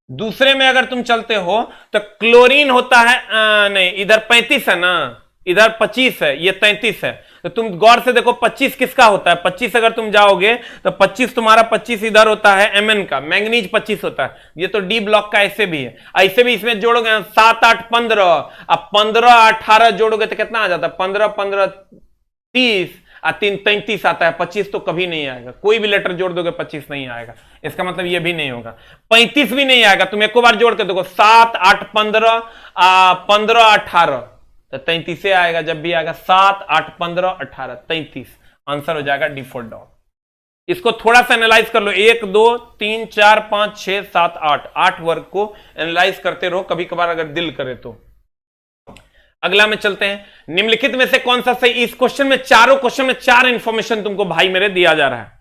दूसरे में अगर तुम चलते हो तो क्लोरीन होता है, नहीं इधर 35 है ना, इधर 25 है, ये 33 है। तो तुम गौर से देखो 25 किसका होता है, 25 अगर तुम जाओगे तो 25 तुम्हारा 25 इधर होता है Mn का, मैंगनीज 25 होता है, ये तो डी ब्लॉक का ऐसे भी है। ऐसे भी इसमें जोड़ोगे 7 8 15, अब 15 18 जोड़ोगे तो कितना आ जाता है, 15 15 30 और 3 33 आता है। 25 तो कभी नहीं आएगा, कोई भी लेटर जोड़ दोगे 25 नहीं आएगा, इसका मतलब ये भी नहीं होगा। 35 भी नहीं आएगा, तुम एक बार जोड़ के देखो, 7 8 15 15 18, तो 33 से आएगा, जब भी आएगा 7 8 15 18 33, आंसर हो जाएगा D4 डॉट। इसको थोड़ा सा एनालाइज कर लो, 1 2 3 4 5 6 7 8 वर्ग को एनालाइज करते रहो, कभी कभार अगर दिल करे तो। अगला में चलते हैं। निम्नलिखित में से कौन सा सही, इस क्वेश्चन में चारों क्वेश्चन में चार इंफॉर्मेशन तुमको भाई मेरे दिया जा रहा है।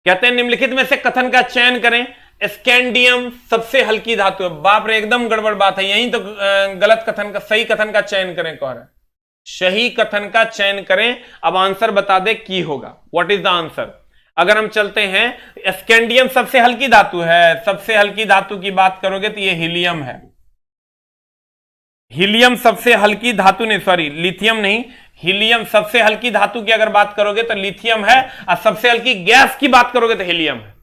कहते हैं निम्नलिखित में से कथन का चयन करें, स्कैंडियम सबसे हल्की धातु है। बाप रे, एकदम गड़बड़ बात है, यही तो गलत कथन का, सही कथन का चयन करें कह रहा है। सही कथन का चयन करें, अब आंसर बता दे की होगा, व्हाट इज द आंसर। अगर हम चलते हैं, स्कैंडियम सबसे हल्की धातु है, सबसे हल्की धातु की बात करोगे तो ये हीलियम है। हीलियम सबसे हल्की धातु नहीं, सॉरी लिथियम नहीं, हीलियम सबसे हल्की धातु की अगर बात करोगे तो लिथियम है, और सबसे हल्की गैस की बात करोगे तो हीलियम है।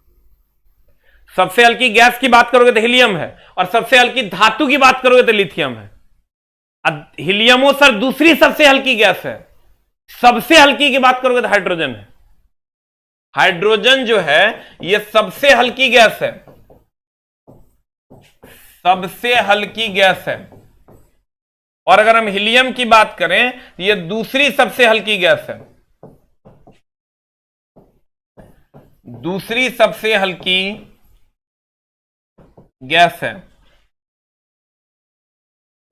सबसे हल्की गैस की बात करोगे तो हीलियम है, और सबसे हल्की धातु की बात करोगे तो लिथियम है। हीलियमो सर दूसरी सबसे हल्की गैस है, सबसे हल्की की बात करोगे तो हाइड्रोजन है। हाइड्रोजन जो है यह सबसे हल्की गैस है, सबसे हल्की गैस है। और अगर हम हीलियम की बात करें तो यह दूसरी सबसे हल्की गैस है, दूसरी सबसे हल्की गैस है।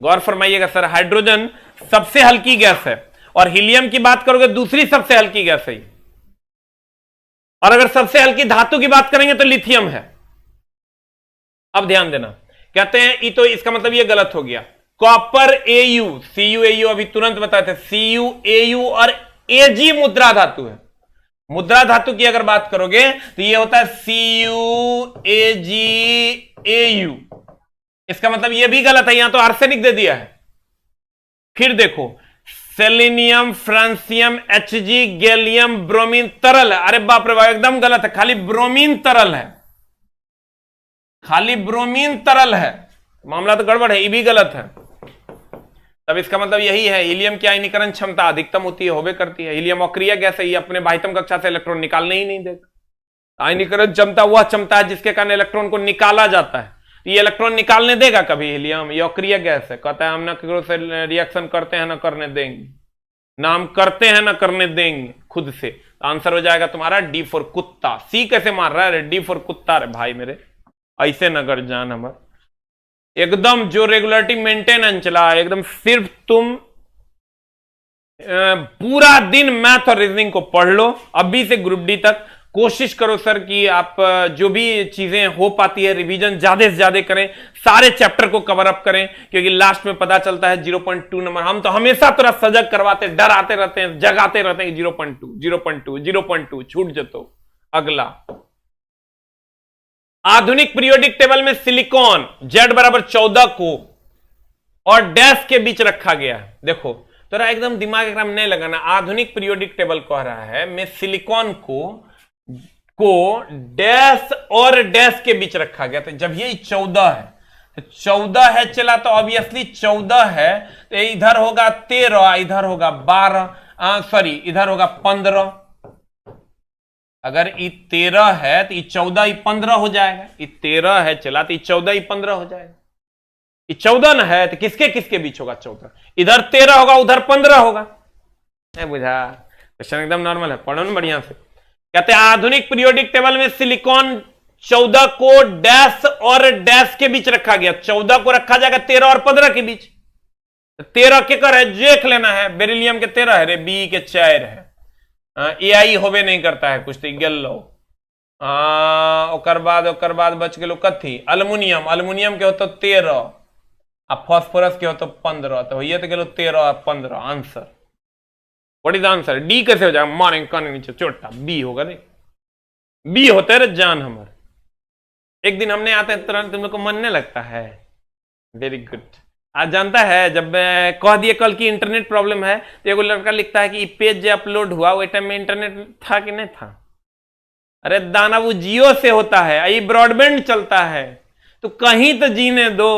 गौर फरमाइएगा सर, हाइड्रोजन सबसे हल्की गैस है, और हीलियम की बात करोगे दूसरी सबसे हल्की गैस है। और अगर सबसे हल्की धातु की बात करेंगे तो लिथियम है। अब ध्यान देना, कहते हैं तो इसका मतलब यह गलत हो गया। कॉपर एयू, सीयू एयू अभी तुरंत बताए थे, सीयू एयू और एजी मुद्रा धातु है। मुद्रा धातु की अगर बात करोगे तो यह होता है सीयू एजी एयू। इसका मतलब यह भी गलत है, यहां तो आर्सेनिक दे दिया है। फिर देखो, selenium, francium, Hg, gallium, bromine तरल है। अरे बाप रे बाप, एकदम गलत है, खाली ब्रोमीन तरल है, खाली ब्रोमीन तरल है। मामला तो गड़बड़ है, ये भी गलत है। तब इसका मतलब यही है, हीलियम की आयनीकरण क्षमता अधिकतम होती है, होबे करती है। हीलियम अक्रिय गैस है, ये अपने बाह्यतम कक्षा से इलेक्ट्रॉन निकालने ही नहीं देगा। आयनीकरण क्षमता वह क्षमता है जिसके कारण इलेक्ट्रॉन को निकाला जाता है। ये इलेक्ट्रॉन निकालने देगा कभी हीलियम? ये अक्रिय गैस है, कहता है हम ना केकरो से रिएक्शन करते हैं ना करने देंगे, ना हम करते हैं ना करने देंगे खुद से। आंसर हो जाएगा तुम्हारा डी फॉर कुत्ता। सी कैसे मार रहा है? डी फॉर कुत्ता रे भाई मेरे, ऐसे नगर जान हमार एकदम जो रेगुलरिटी मेंटेनेंस चला एकदम। सिर्फ तुम पूरा दिन मैथ और रीजनिंग को पढ़ लो अभी से ग्रुप डी तक। कोशिश करो सर कि आप जो भी चीजें हो पाती है रिवीजन ज्यादा से ज्यादा करें, सारे चैप्टर को कवर अप करें, क्योंकि लास्ट में पता चलता है 0.2 नंबर। हम तो हमेशा थोड़ा सजग करवाते, डराते रहते हैं, जगाते रहते हैं 0.2 0.2 0.2 छूट जतो। अगला, आधुनिक पीरियोडिक टेबल में सिलिकॉन Z बराबर 14 को और डैश के बीच रखा गया है। देखो थोड़ा एकदम दिमाग एकदम नहीं लगाना। आधुनिक पीरियोडिक टेबल कह रहा है मैं सिलिकॉन को डैश और डैश के बीच रखा गया। तो जब ये 14 है तो 14 है चला, तो ऑब्वियसली 14 है तो इधर होगा 13, इधर होगा 12, सॉरी इधर होगा 15। अगर ये 13 है तो ये 14 ये 15 हो जाएगा। ये 13 है चला तो ये 14 ये 15 हो जाएगा। ये 14 न है तो किसके किसके बीच होगा 14? इधर 13 होगा उधर 15 होगा। नहीं बुझा? क्वेश्चन एकदम नॉर्मल है, पढ़ो ना बढ़िया से। कहते हैं आधुनिक पीरियोडिक टेबल में सिलिकॉन 14 को डैश और डैश के बीच रखा गया। 14 को रखा जाएगा 13 और 15 के बीच। 13 के कर है देख लेना है, बेरिलियम के 13 है रे, बी के 4 है, AI होबे नहीं करता है कुछ तो गल लो। ओकर बाद बच गेलो कथी? अल्युमिनियम। अल्युमिनियम के हो तो 13 आ फास्फोरस के हो तो 15, तो ये तो गेलो 13 और 15। Answer what is answer? D कैसे हो जाएगा? मारेंगे कान नीचे चोटा, बी होगा रे, बी होता है रे जान हमारे। एक दिन हमने आते हैं तुरंत तुम लोग को मन नहीं लगता है? Very good. आज जानता है जब कह दिए कल की इंटरनेट प्रॉब्लम है तो एगो लड़का लिखता है कि पेज जो अपलोड हुआ वो टाइम में इंटरनेट था कि नहीं था? अरे दाना वो जियो से होता है, ये ब्रॉडबैंड चलता है, तो कहीं तो जीने दो।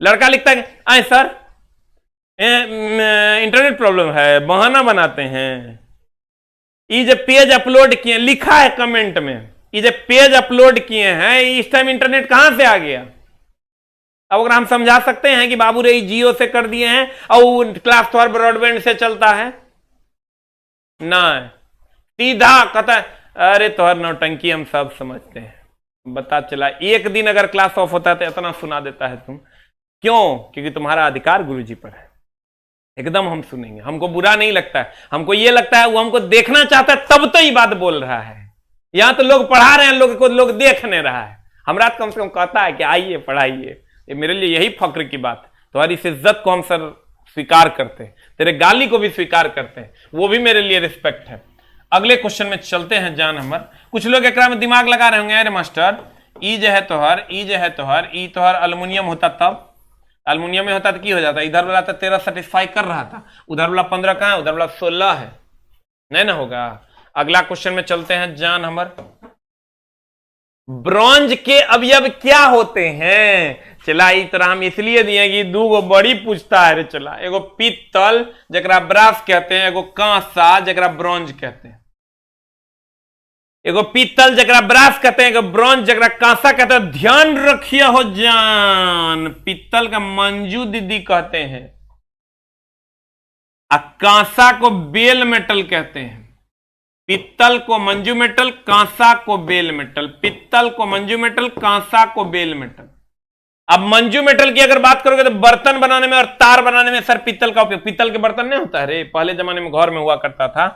लड़का लिखता है आए सर इंटरनेट प्रॉब्लम है, बहाना बनाते हैं। ये जो पेज अपलोड किए, लिखा है कमेंट में, ये जो पेज अपलोड किए हैं इस टाइम इंटरनेट कहां से आ गया? अब अगर हम समझा सकते हैं कि बाबू रे जियो से कर दिए हैं और क्लास 4 ब्रॉडबैंड से चलता है ना, सीधा कहता है अरे तोहर नौटंकी हम सब समझते हैं। बता चला एक दिन अगर क्लास ऑफ होता है तो इतना सुना देता है तुम। क्यों? क्योंकि तुम्हारा अधिकार गुरुजी पर है। एकदम हम सुनेंगे, हमको बुरा नहीं लगता है, हमको ये लगता है वो हमको देखना चाहता है तब तो ये बात बोल रहा है। यहां तो लोग पढ़ा रहे हैं, लोग को लोग देख नहीं रहा है। हमरा कम से कम कहता है कि आइए पढ़ाइए, ये मेरे लिए यही फक्र की बात है। तुम्हारी इस इज्जत को हम सर स्वीकार करते हैं, तेरे गाली को भी स्वीकार करते हैं, वो भी मेरे लिए रिस्पेक्ट है। अगले क्वेश्चन में चलते हैं जान हमर। कुछ लोग एक में दिमाग लगा रहे होंगे, अरे मास्टर ई जो है तोहर, ई जो है तोहर, ई तोहर अल्युमिनियम होता तब, अल्युमिनियम में होता तो की हो जाता, इधर वाला तो 13 सेटिस्फाई कर रहा था, उधर वाला 15 कहां है, उधर वाला 16 है, नहीं ना होगा। अगला क्वेश्चन में चलते हैं जान हमर। ब्रॉन्ज के अवयव क्या होते हैं? चला इस तरह हम इसलिए दिए कि दूगो बड़ी पूछता है रे। चला एगो पीतल जकरा ब्रास कहते हैं, एगो कांसा जकरा ब्रॉन्ज कहते हैं। एगो पीतल जकरा ब्रास कहते हैं, एगो ब्रॉन्ज जकरा कांसा कहते हैं। ध्यान रखिए हो जान, पीतल का मंजू दीदी कहते हैं और कांसा को बेल मेटल कहते हैं। पित्तल को मंजू मेटल, कांसा को बेल मेटल। पित्तल को मंजू मेटल, कांसा को बेल मेटल। अब मंजू मेटल की अगर बात करोगे तो बर्तन बनाने में और तार बनाने में सर पित्तल का उपयोग, पित्तल के बर्तन नहीं होता है रे, पहले जमाने में घर में हुआ करता था।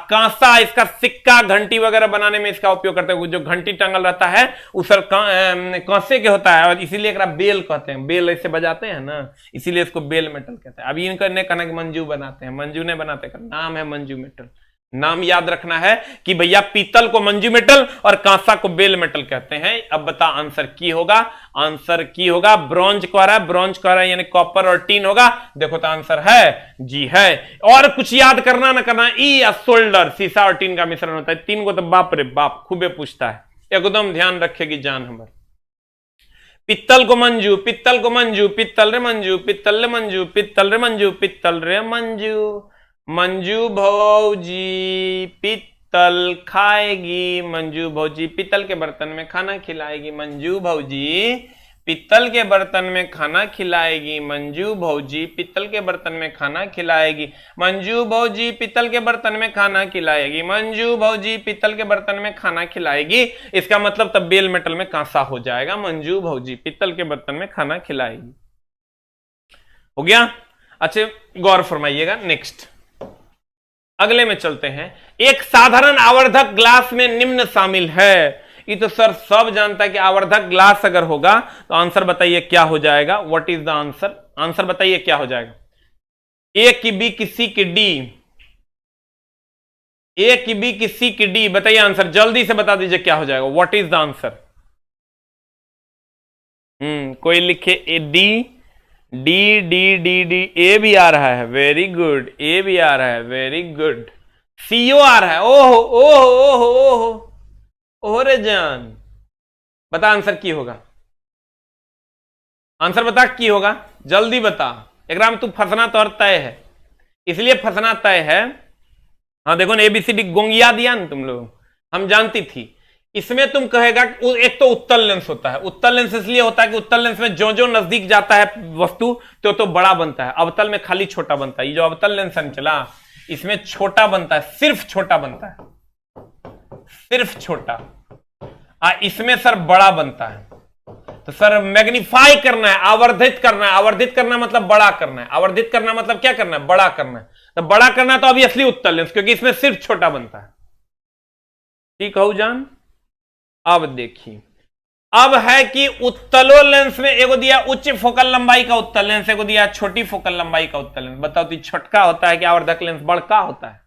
कांसा इसका सिक्का घंटी वगैरह बनाने में इसका उपयोग करते हैं, जो घंटी टंगल रहता है वो सर कांसे के होता है, और इसीलिए एकरा बेल कहते हैं। बेल ऐसे बजाते हैं ना, इसीलिए इसको बेल मेटल कहते हैं। अभी इनका ने कहना कि मंजू बनाते हैं, मंजू ने बनाते, नाम है मंजू मेटल। नाम याद रखना है कि भैया पीतल को मंजू मेटल और कांसा को बेल मेटल कहते हैं। अब बता आंसर की होगा? आंसर की होगा ब्रॉन्ज कह रहा है, ब्रॉन्ज कह रहा है यानी कॉपर और टीन होगा। देखो तो आंसर है जी है। और कुछ याद करना ना करना, ई या सोल्डर, शीशा और टीन का मिश्रण होता है। तीन को तो बाप रे बाप खूबे पूछता है, एकदम ध्यान रखेगी जान हमार। पित्तल को मंजू, पित्तल को मंजू, पित्तल रे मंजू, पित्तल रे मंजू, पित्तल रे मंजू, पित्तल रे मंजू। मंजू भौजी पित्तल खाएगी, मंजू भौजी पित्तल के बर्तन में खाना खिलाएगी। मंजू भौजी पित्तल के बर्तन में खाना खिलाएगी, मंजू भौजी पित्तल के बर्तन में खाना खिलाएगी। मंजू भौजी पित्तल के बर्तन में खाना खिलाएगी, मंजू भौजी पित्तल के बर्तन में खाना खिलाएगी। इसका मतलब तब बेल मेटल में कांसा हो जाएगा। मंजू भौजी पित्तल के बर्तन में खाना खिलाएगी। हो गया? अच्छा गौर फरमाइएगा। नेक्स्ट अगले में चलते हैं। एक साधारण आवर्धक ग्लास में निम्न शामिल है। ये तो सर सब जानता है कि आवर्धक ग्लास अगर होगा तो आंसर बताइए क्या हो जाएगा? What is the answer? Answer बताइए क्या हो जाएगा? ए की बी की सी की डी, ए की बी की सी की डी। बताइए आंसर, जल्दी से बता दीजिए क्या हो जाएगा? What is the answer? कोई लिखे A D, D D D D, A भी आ रहा है, वेरी गुड। ए भी आ रहा है, वेरी गुड। सीओ आ रहा है, ओहो ओहो ओहो ओहो ओहो रे जान। बता आंसर की होगा? आंसर बता की होगा, जल्दी बता। एकदम तू फंसना तो और तय है, इसलिए फंसना तय है। हाँ देखो ना, एबीसीडी गोंगिया दिया ना तुम लोग, हम जानती थी। इसमें तुम कहेगा एक तो उत्तल लेंस होता है। उत्तल लेंस इसलिए होता है कि उत्तल लेंस में जो जो नजदीक जाता है वस्तु तो बड़ा बनता है। अवतल में खाली छोटा बनता है। ये जो अवतल लेंस है चला, इसमें छोटा बनता है, सिर्फ छोटा बनता है, सिर्फ छोटा। इसमें सर बड़ा बनता है। तो सर मैग्नीफाई करना है, आवर्धित करना है। आवर्धित करना मतलब बड़ा करना है। आवर्धित करना मतलब क्या करना है? बड़ा करना है। तो बड़ा करना तो ऑब्वियसली उत्तल लेंस, क्योंकि इसमें सिर्फ छोटा बनता है। ठीक हो जान? अब देखिए, अब है कि उत्तलो लेंस में एगो दिया उच्च फोकल लंबाई का उत्तल लेंस, एगो दिया छोटी फोकल लंबाई का उत्तल लेंस। बताओ तो छोटका होता है कि आवर्धक लेंस बड़का होता है?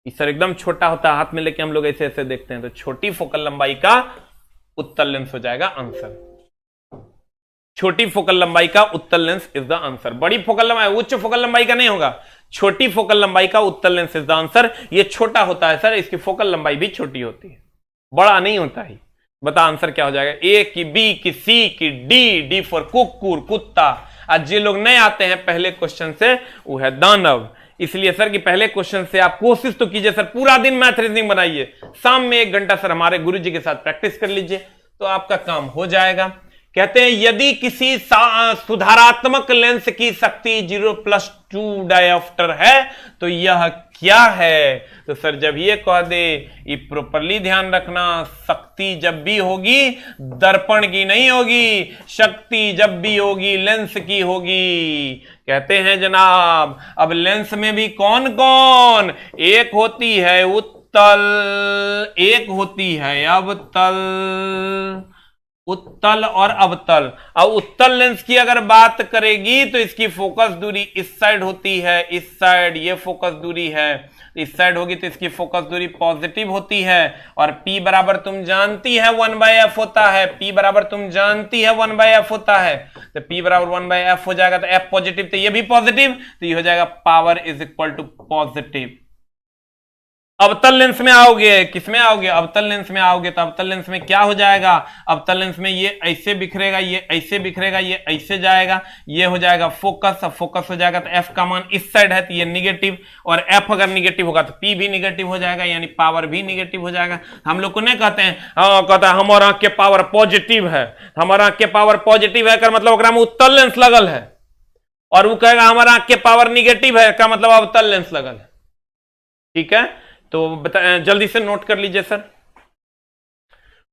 इस सर एकदम छोटा होता है, हाथ में लेके हम लोग ऐसे ऐसे देखते हैं। तो छोटी फोकल लंबाई का उत्तल लेंस हो जाएगा आंसर। छोटी फोकल लंबाई का उत्तल लेंस इज द आंसर। बड़ी फोकल लंबाई, उच्च फोकल लंबाई का नहीं होगा, छोटी फोकल लंबाई का उत्तल लेंस इज द आंसर। ये छोटा होता है सर, इसकी फोकल लंबाई भी छोटी होती है, बड़ा नहीं होता है। बता आंसर क्या हो जाएगा? ए की बी की सी की डी, डी फॉर कुकुर कुत्ता। आज जे लोग नए आते हैं पहले क्वेश्चन से, वो है दानव। इसलिए सर कि पहले क्वेश्चन से आप कोशिश तो कीजिए सर, पूरा दिन मैथ रीजनिंग बनाइए, शाम में 1 घंटा सर हमारे गुरुजी के साथ प्रैक्टिस कर लीजिए, तो आपका काम हो जाएगा। कहते हैं यदि किसी सुधारात्मक लेंस की शक्ति 0+2 डायोप्टर है तो यह क्या है? तो सर जब ये कह दे, ये प्रॉपरली ध्यान रखना, शक्ति जब भी होगी दर्पण की नहीं होगी, शक्ति जब भी होगी लेंस की होगी। कहते हैं जनाब अब लेंस में भी कौन कौन, एक होती है उत्तल, एक होती है अवतल, उत्तल और अवतल। अब उत्तल लेंस की अगर बात करेगी तो इसकी फोकस दूरी इस साइड होती है, इस साइड ये फोकस दूरी है, इस साइड होगी तो इसकी फोकस दूरी पॉजिटिव होती है। और P बराबर तुम जानती है 1/f होता है, P बराबर तुम जानती है 1/f होता है, तो P बराबर 1/f हो जाएगा, तो F पॉजिटिव तो ये भी पॉजिटिव, तो ये हो जाएगा power is equal to positive. अवतल लेंस में आओगे, किसमें आओगे? अवतल लेंस में आओगे, तो अवतल लेंस में क्या हो जाएगा? अवतल लेंस में ये ऐसे बिखरेगा, ये ऐसे बिखरेगा, ये ऐसे जाएगा, ये हो जाएगा फोकस। अब फोकस हो जाएगा तो F का मान इस साइड है तो ये निगेटिव, और F अगर निगेटिव होगा तो P भी निगेटिव हो जाएगा, यानी पावर भी निगेटिव हो जाएगा। हम लोग को नहीं कहते हैं, कहता है हमारा आंख के पावर पॉजिटिव है, हमारा आंख के पावर पॉजिटिव है, कर मतलब में उत्तल लेंस लगल है, और वो कहेगा हमारा आंख के पावर निगेटिव है, का मतलब अवतल लेंस लगल है। ठीक है, तो जल्दी से नोट कर लीजिए सर।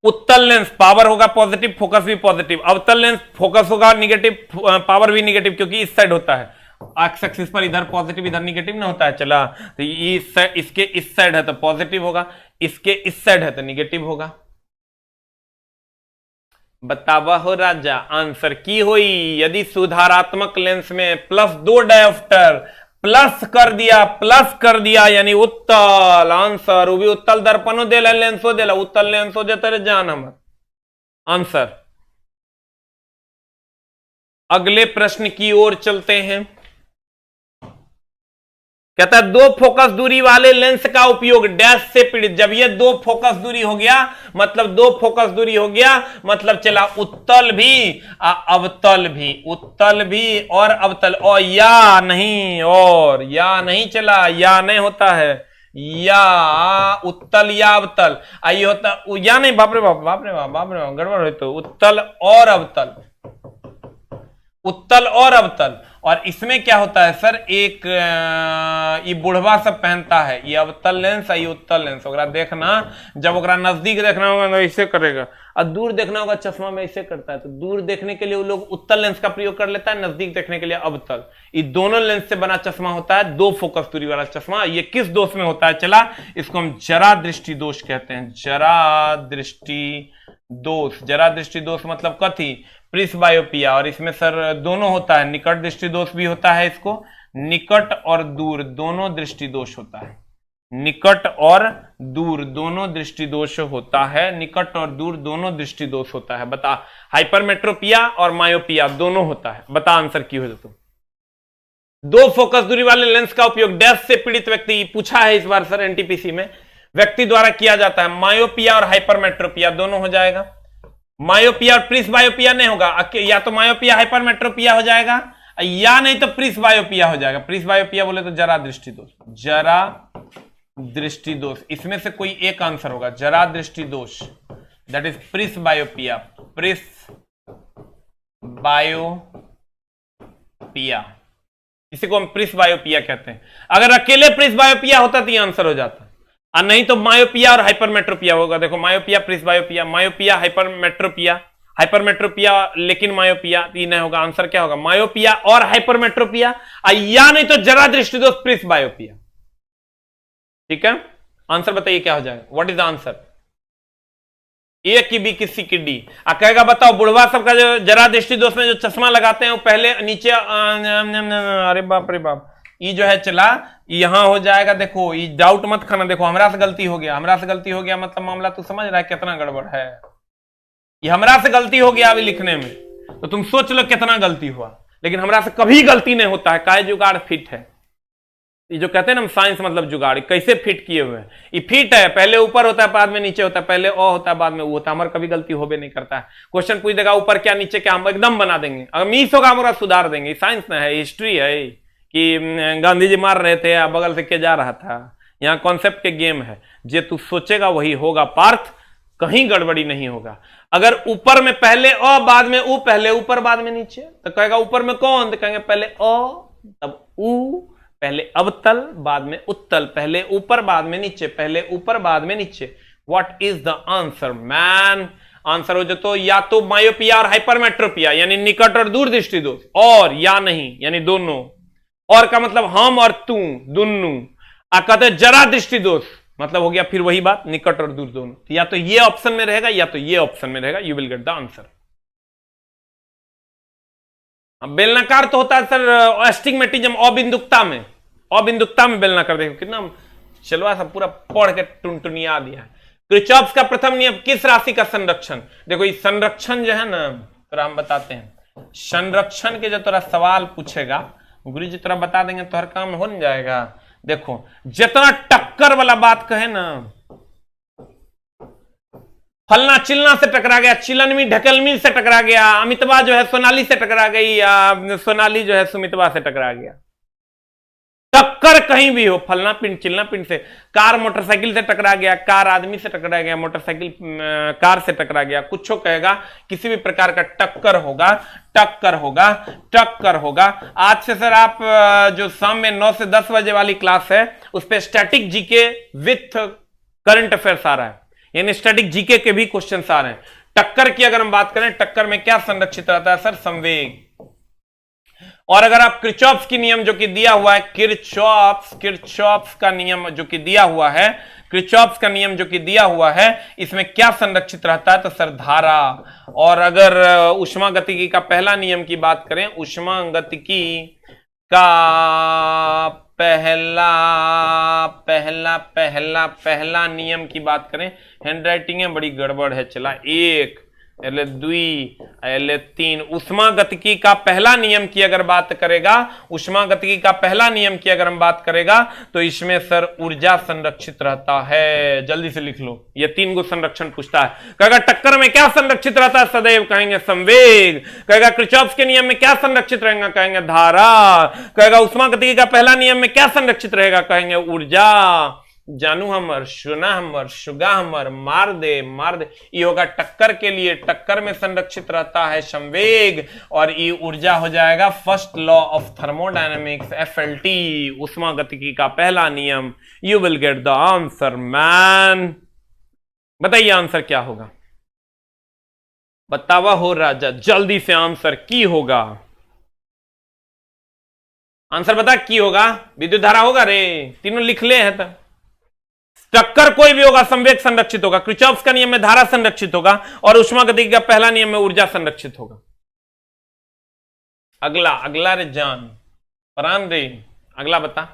उत्तल लेंस पावर होगा पॉजिटिव, फोकस भी पॉजिटिव। अवतल लेंस फोकस होगा निगेटिव, पावर भी निगेटिव, क्योंकि इस साइड होता है, एक्स एक्सिस पर इधर पॉजिटिव इधर निगेटिव ना होता है। चला तो इसके इस साइड है तो पॉजिटिव होगा, इसके इस साइड है तो निगेटिव होगा। बतावा हो राजा, आंसर की हुई यदि सुधारात्मक लेंस में +2 डायोप्टर प्लस कर दिया यानी उत्तल। आंसर वो भी उत्तल दर्पणों दे लेंसो दे, उत्तल लेंसो देते रहे जान हमर। आंसर अगले प्रश्न की ओर चलते हैं। कहता है 2 फोकस दूरी वाले लेंस का उपयोग डैश से पीड़ित। जब ये 2 फोकस दूरी हो गया मतलब 2 फोकस दूरी हो गया मतलब चला उत्तल भी अवतल भी, उत्तल भी और अवतल, और या नहीं चला, या नहीं होता है, या उत्तल या अवतल आई होता, या नहीं, बाप रे बाप गड़बड़ हो, तो उत्तल और अवतल, उत्तल और अवतल। और इसमें क्या होता है सर, एक ये बुढ़वा सब पहनता है, ये अवतल लेंस है, ये उत्तल लेंस। ओकरा देखना, जब ओकरा नजदीक देखना होगा तो ऐसे करेगा, और दूर देखना होगा चश्मा में ऐसे करता है। तो दूर देखने के लिए वो लोग उत्तल लेंस का प्रयोग कर लेता है, नजदीक देखने के लिए अवतल। ये दोनों लेंस से बना चश्मा होता है, 2 फोकस दूरी वाला चश्मा। ये किस दोष में होता है? चला, इसको हम जरा दृष्टि दोष कहते हैं, जरा दृष्टि दोष। जरा दृष्टि दोष मतलब कथी? प्रिस्बायोपिया। और इसमें सर दोनों होता है, निकट दृष्टि दोष भी होता है, इसको निकट और दूर दोनों दृष्टि दोष होता है, निकट और दूर दोनों दृष्टि दोष होता है, निकट और दूर दोनों दृष्टि दोष होता है। बता, हाइपरमेट्रोपिया और मायोपिया दोनों होता है। बता आंसर की हो तो। 2 फोकस दूरी वाले लेंस का उपयोग डैश से पीड़ित व्यक्ति, पूछा है इस बार सर एनटीपीसी में, व्यक्ति द्वारा किया जाता है। मायोपिया और हाइपरमेट्रोपिया दोनों हो जाएगा। मायोपिया और प्रिस्बायोपिया नहीं होगा, या तो मायोपिया हाइपरमेट्रोपिया हो जाएगा, या नहीं तो प्रिस्बायोपिया हो जाएगा। प्रिस्बायोपिया बोले तो जरा दृष्टि दोष, जरा दृष्टि दोष, इसमें से कोई एक आंसर होगा, जरा दृष्टि दोष, दैट इज प्रिस्बायोपिया। प्रिस्बायोपिया, इसी को हम प्रिस्बायोपिया कहते हैं। अगर अकेले प्रिस्बायोपिया होता तो ये आंसर हो जाता, और नहीं तो मायोपिया और हाइपरमेट्रोपिया होगा। देखो, मायोपिया प्रिस्बायोपिया, मायोपिया हाइपरमेट्रोपिया, हाइपरमेट्रोपिया लेकिन मायोपिया, ये नहीं होगा। आंसर क्या होगा? मायोपिया और हाइपरमेट्रोपिया, या नहीं तो जरा दृष्टि दोष प्रिस्बायोपिया। ठीक है, आंसर बताइए क्या हो जाएगा? What is the answer? A की बी किसी की डी। कहेगा बताओ, बुढ़वा सबका जो जरा दृष्टि दोष में जो चश्मा लगाते हैं वो पहले नीचे, अरे बाप रे बाप, ये जो है चला यहां हो जाएगा। देखो, ये डाउट मत खाना, देखो हमरा से गलती हो गया, हमरा से गलती हो गया मतलब मामला तू समझ रहा है कितना गड़बड़ है। ये हमरा से गलती हो गया अभी लिखने में, तो तुम सोच लो कितना गलती हुआ। लेकिन हमरा से कभी गलती नहीं होता है, काय जुगाड़ फिट है। ये जो कहते हैं ना साइंस मतलब जुगाड़, कैसे फिट किए हुए हैं, ये फिट है, पहले ऊपर होता है बाद में नीचे होता है, पहले ओ होता है बाद में वो होता है। हमारा कभी गलती होबे नहीं करता है। क्वेश्चन पूछ देगा ऊपर क्या नीचे क्या, हम एकदम बना देंगे। अगर मिस होगा हमारा सुधार देंगे। साइंस ना है, हिस्ट्री है कि गांधी जी मार रहे थे, बगल से के जा रहा था। यहाँ कॉन्सेप्ट के गेम है, जे तू सोचेगा वही होगा पार्थ। कहीं गड़बड़ी नहीं होगा। अगर ऊपर में पहले अ बाद में उ, पहले ऊपर बाद में नीचे, तो कहेगा ऊपर में कौन, तो कहेंगे पहले अ तब उ, पहले अवतल बाद में उत्तल, पहले ऊपर बाद में नीचे, पहले ऊपर बाद में नीचे। What is the answer man? Answer हो जो तो या तो मायोपिया और हाइपरमेट्रोपिया यानी निकट और दूर दृष्टि दोष, और या नहीं यानी दोनों, और का मतलब हम और तू दोनों, कहते जरा दृष्टि दोष मतलब हो गया फिर वही बात निकट और दूर दोनों। तो या तो ये ऑप्शन में रहेगा या तो ये ऑप्शन में रहेगा, you will get the answer. बेलनाकार तो होता है सर एस्टिग्मेटिज्म अबिंदुकता में बेलनाकार। देखो कितना चलवा सब पूरा पढ़ के टुनटुनिया दिया है। किरचॉफ का प्रथम नियम किस राशि का संरक्षण? देखो ये संरक्षण जो है ना तो हम बताते हैं, संरक्षण के जो तोरा सवाल पूछेगा गुरु जी तोरा बता देंगे तो हर काम हो नहीं जाएगा। देखो जितना टक्कर वाला बात कहे ना, फलना चिलना से टकरा गया, चिलनमी ढकलमी से टकरा गया, अमितवा जो है सोनाली से टकरा गई, या सोनाली जो है सुमितवा से टकरा गया, टक्कर कहीं भी हो, फलना पिंड चिलना पिंड से, कार मोटरसाइकिल से टकरा गया, कार आदमी से टकरा गया, मोटरसाइकिल कार से टकरा गया, कुछ हो कहेगा किसी भी प्रकार का टक्कर होगा, टक्कर होगा, टक्कर होगा। आज से सर आप जो शाम में 9 से 10 बजे वाली क्लास है उस पर static GK with current affairs आ रहा है, यानी स्टैटिक जीके के भी क्वेश्चन आ रहे हैं। टक्कर की अगर हम बात करें, टक्कर में क्या संरक्षित रहता है सर? संवेग। और अगर आप किरचॉफ की नियम जो कि दिया हुआ है, किरचॉफ का नियम जो कि दिया हुआ है, किरचॉफ का नियम जो कि दिया हुआ है, इसमें क्या संरक्षित रहता है? तो सर धारा। और अगर ऊष्मागतिकी का पहला नियम की बात करें, ऊष्मागतिकी का पहला नियम की बात करें, हैंडराइटिंग में बड़ी गड़बड़ है, चला 1 एले 2 एले 3। ऊष्मागतिकी का पहला नियम की अगर बात करेगा, ऊष्मागतिकी का पहला नियम की अगर हम बात करेगा तो इसमें सर ऊर्जा संरक्षित रहता है। जल्दी से लिख लो, ये 3 गो संरक्षण पूछता है। कहेगा टक्कर में क्या संरक्षित रहता है? सदैव कहेंगे संवेग। कहेगा किरचॉफ के नियम में क्या संरक्षित रहेगा? कहेंगे धारा। कहेगा ऊष्मागतिकी का पहला नियम में क्या संरक्षित रहेगा? कहेंगे ऊर्जा। जानू हमर, सुना हमर, सुगा हमर, मार दे मार दे, ये होगा टक्कर के लिए। टक्कर में संरक्षित रहता है संवेग, और ये ऊर्जा हो जाएगा first law of thermodynamics, FLT, ऊष्मागतिकी का पहला नियम। You will get the answer man. बताइए आंसर क्या होगा? बतावा हो राजा, जल्दी से आंसर की होगा। आंसर बता की होगा? विद्युत धारा होगा रे, तीनों लिख ले है। तो टक्कर कोई भी होगा संवेग संरक्षित होगा, किरचॉफ का नियम में धारा संरक्षित होगा, और ऊष्मागतिकी का पहला नियम में ऊर्जा संरक्षित होगा। अगला रे जान प्राण रे, अगला बता।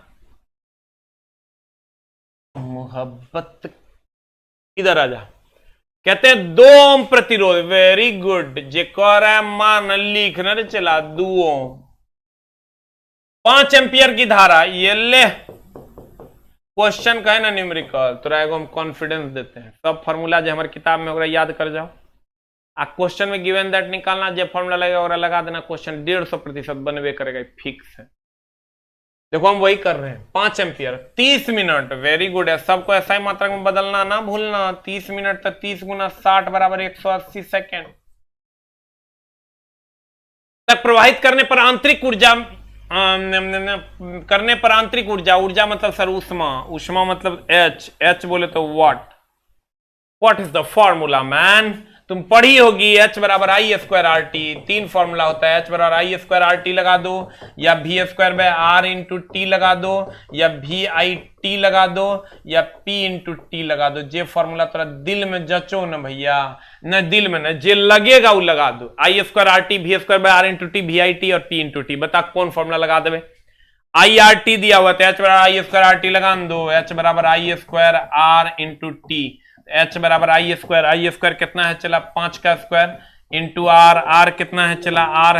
मोहब्बत इधर आजा। कहते हैं 2 ओम प्रतिरोध, वेरी गुड। जे कह रहा है मान लिखना रे, चला 2 ओम, 5 एम्पियर की धारा, ये ले क्वेश्चन का है ना न्यूमेरिकल, तो एगो हम कॉन्फिडेंस देते हैं। सब फार्मूला जो हमारे किताब में होगा याद कर जाओ, आ क्वेश्चन में गिवन दैट निकालना, जो फार्मूला लगेगा और लगा देना, क्वेश्चन 150% बनवे करेगा, फिक्स है। देखो हम वही कर रहे हैं, 5 एम्पियर 30 मिनट, वेरी गुड है। सबको ऐसा ही मात्रा में बदलना ना भूलना। 30 मिनट तक 30 गुना 60 बराबर 180 सेकेंड तक प्रवाहित करने पर आंतरिक ऊर्जा, करने पर आंतरिक ऊर्जा, ऊर्जा मतलब सर ऊष्मा, ऊष्मा मतलब H बोले तो what is the formula man? तुम पढ़ी होगी, H बराबर I² RT, 3 फॉर्मूला होता है। H बराबर I² RT लगा दो, या V² R इंटू टी लगा दो, या VIT लगा दो, या P इंटू टी लगा दो। जे फॉर्मूला थोड़ा दिल में जचो न भैया, न दिल में न, जे लगेगा वो लगा दो। I² RT, V² R into T, VIT और P इंटू टी। बता कौन फॉर्मूला लगा देवे? IRT दिया हुआ था, H बराबर I² RT लगा दो, H बराबर I² R into T. H बराबर I² कितना है? चला 5 का स्क्वायर इंटू R कितना है? चला R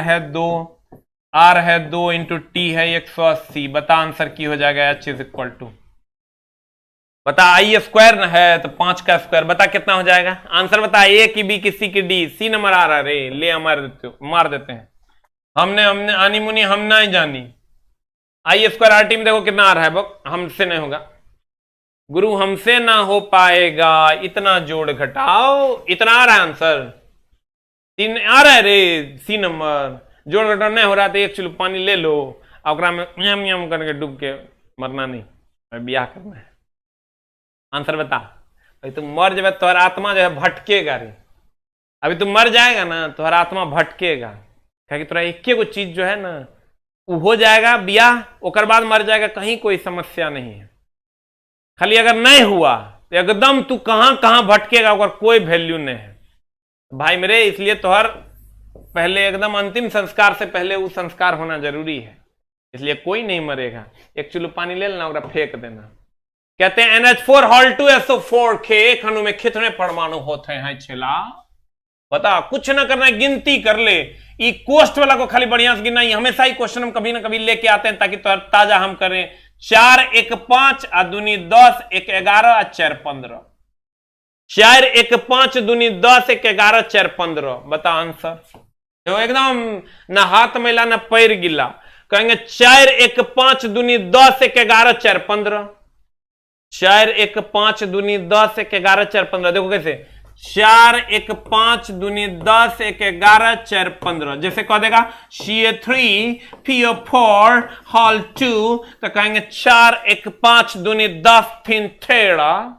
है 2 इंटू टी है 180। बता आंसर की हो जाएगा? H इज इक्वल टू, बता I² है तो 5 का स्क्वायर, बता कितना हो जाएगा आंसर? बता, A की B की C की D, C नंबर आ रहा रे, ले मार देते हैं। हमने आनी मुनी हम ना ही जानी। I² RT में देखो कितना आ रहा है, हमसे नहीं होगा। गुरु हमसे ना हो पाएगा, इतना जोड़ घटाओ, इतना आ रहा है आंसर, 3 आ रहा है रे, सी नंबर। जोड़ घटाओ नहीं हो रहा तो 1 चुल्लू पानी ले लो और में यम यम करके डूब के मरना नहीं, ब्याह करना है। आंसर बता भाई, तुम मर जाए तुम्हारा आत्मा जो है भटकेगा रे, अभी तुम मर जाएगा ना तुम्हारा आत्मा भटकेगा, क्या कि तुम्हारा एक को चीज जो है ना वो हो जाएगा ब्याह, ओकर बाद मर जाएगा, कहीं कोई समस्या नहीं है। खाली अगर नहीं हुआ तो एकदम तू कहां कहां भटकेगा, ओकर कोई वैल्यू नहीं है भाई मेरे। इसलिए तोहर पहले एकदम अंतिम संस्कार से पहले वो संस्कार होना जरूरी है, इसलिए कोई नहीं मरेगा। 1 चुल्लू पानी ले लेना और फेंक देना। कहते हैं NH4 हॉल 2SO4 के एक अणु में कितने परमाणु होते हैं छेला, बता। कुछ ना करना, गिनती कर ले। ई कोस्ट वाला को खाली बढ़िया से गिनना, हमेशा ही क्वेश्चन हम कभी ना कभी लेके आते हैं ताकि ताजा हम करें। 4 1 5 आ दूनी 10 1 11 आ 4 15। 4 1 5 दूनी 10 1 11 4 15। बता आंसर। तो एकदम ना हाथ मैला ना पैर गिला, कहेंगे 4 1 5 दूनी 10 1 11 4 15। 4 1 5 दूनी 10 1 11 4 15। देखो कैसे, 4 1 5 दूनी 10 1 11 4 15। जैसे कह देगा CA3PO4 हॉल 2 तो कहेंगे 4 1 5 दूनी 10 3 13।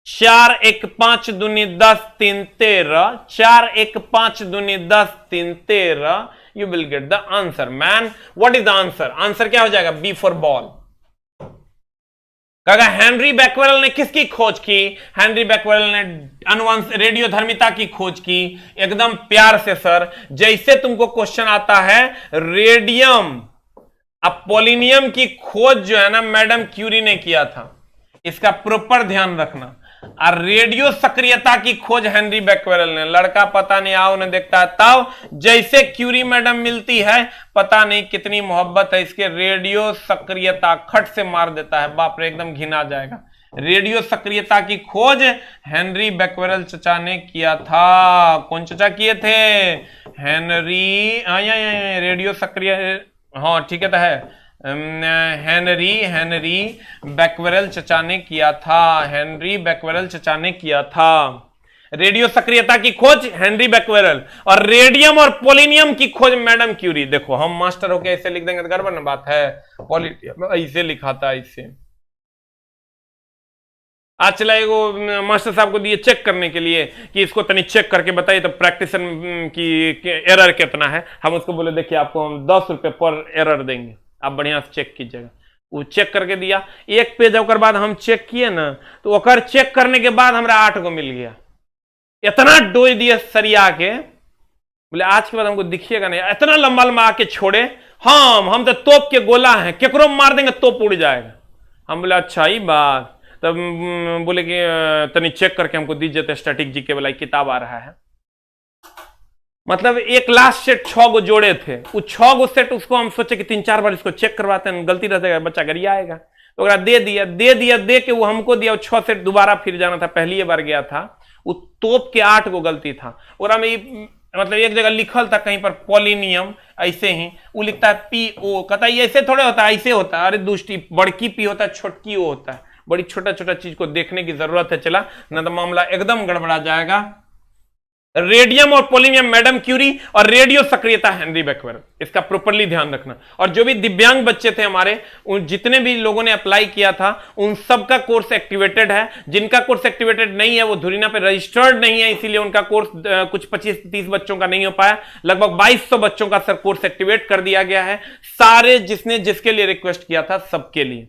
4 1 5 दूनी 10 3 13। 4 1 5 दूनी 10 3 13। You will get the answer man. What is the answer? Answer क्या हो जाएगा? B for ball. कहा हेनरी बैक्वेल ने किसकी खोज की? हेनरी बैक्वेल ने अनुवंश रेडियोधर्मिता की खोज की। एकदम प्यार से सर, जैसे तुमको क्वेश्चन आता है रेडियम अब पोलिनियम की खोज जो है ना मैडम क्यूरी ने किया था, इसका प्रॉपर ध्यान रखना। और रेडियो सक्रियता की खोज हेनरी बैक्वेल ने, लड़का पता नहीं आओ ने देखता है तब जैसे क्यूरी मैडम मिलती है, पता नहीं कितनी मोहब्बत है इसके, रेडियो सक्रियता खट से मार देता है, बाप रे एकदम घिना जाएगा। रेडियो सक्रियता की खोज हेनरी बैक्वेल चचा ने किया था। कौन चचा किए थे? हेनरी, रेडियो सक्रिय, हाँ ठीक है तो है, हेनरी बैक्वेल चचा ने किया था। हेनरी बैक्वेल चचा ने किया था रेडियो सक्रियता की खोज हेनरी बैक्वेल, और रेडियम और पोलिनियम की खोज मैडम क्यूरी। देखो हम मास्टर होके ऐसे लिख देंगे तो गड़बड़ ना बात है, पोलिनियम ऐसे लिखा था ऐसे। आज चला एगो मास्टर साहब को दिए चेक करने के लिए कि इसको तनी चेक करके बताइए तो प्रैक्टिस की एरर कितना है। हम उसको बोले देखिए आपको हम 10 रुपए पर एरर देंगे, आप बढ़िया से चेक कीजिएगा। वो चेक करके दिया, एक पेज ओकर बाद हम चेक किए ना तो ओकर चेक करने के बाद हमरा 8 गो मिल गया। इतना डोज दिए सरिया के, बोले आज के बाद हमको दिखिएगा नहीं, इतना लंबा लंबा आके छोड़े। हम तो तोप के गोला हैं, केकरो मार देंगे तोप उड़ जाएगा। हम बोले अच्छा ही बात। तब बोले कि तनी चेक करके हमको दीजिए तो स्टैटिक जीके वाला किताब आ रहा है। मतलब एक लास्ट सेट 6 गो जोड़े थे, वो 6 गो सेट उसको हम सोचे कि 3-4 बार इसको चेक करवाते हैं, गलती रह जाएगा बच्चा गरिया आएगा, तो दे के वो हमको दिया। 6 सेट दोबारा फिर जाना था, पहली बार गया था, वो तोप के 8 गो गलती था। और हमें मतलब एक जगह लिखल था कहीं पर पोलिनियम, ऐसे ही वो लिखता है PO, कहता है ऐसे थोड़े होता है, ऐसे होता है। अरे दुष्टी, बड़की P होता है, छोटकी O होता है। बड़ी छोटा छोटा चीज को देखने की जरूरत है, चला ना तो मामला एकदम गड़बड़ा जाएगा। रेडियम और पोलिनियम मैडम क्यूरी, और रेडियो सक्रियता हेनरी बैक्वेल, इसका प्रॉपरली ध्यान रखना। और जो भी दिव्यांग बच्चे थे हमारे, उन जितने भी लोगों ने अप्लाई किया था उन सबका कोर्स एक्टिवेटेड है। जिनका कोर्स एक्टिवेटेड नहीं है वो धुरीना पे रजिस्टर्ड नहीं है, इसीलिए उनका कोर्स कुछ 25-30 बच्चों का नहीं हो पाया। लगभग 2200 बच्चों का सर कोर्स एक्टिवेट कर दिया गया है, सारे जिसने जिसके लिए रिक्वेस्ट किया था सबके लिए।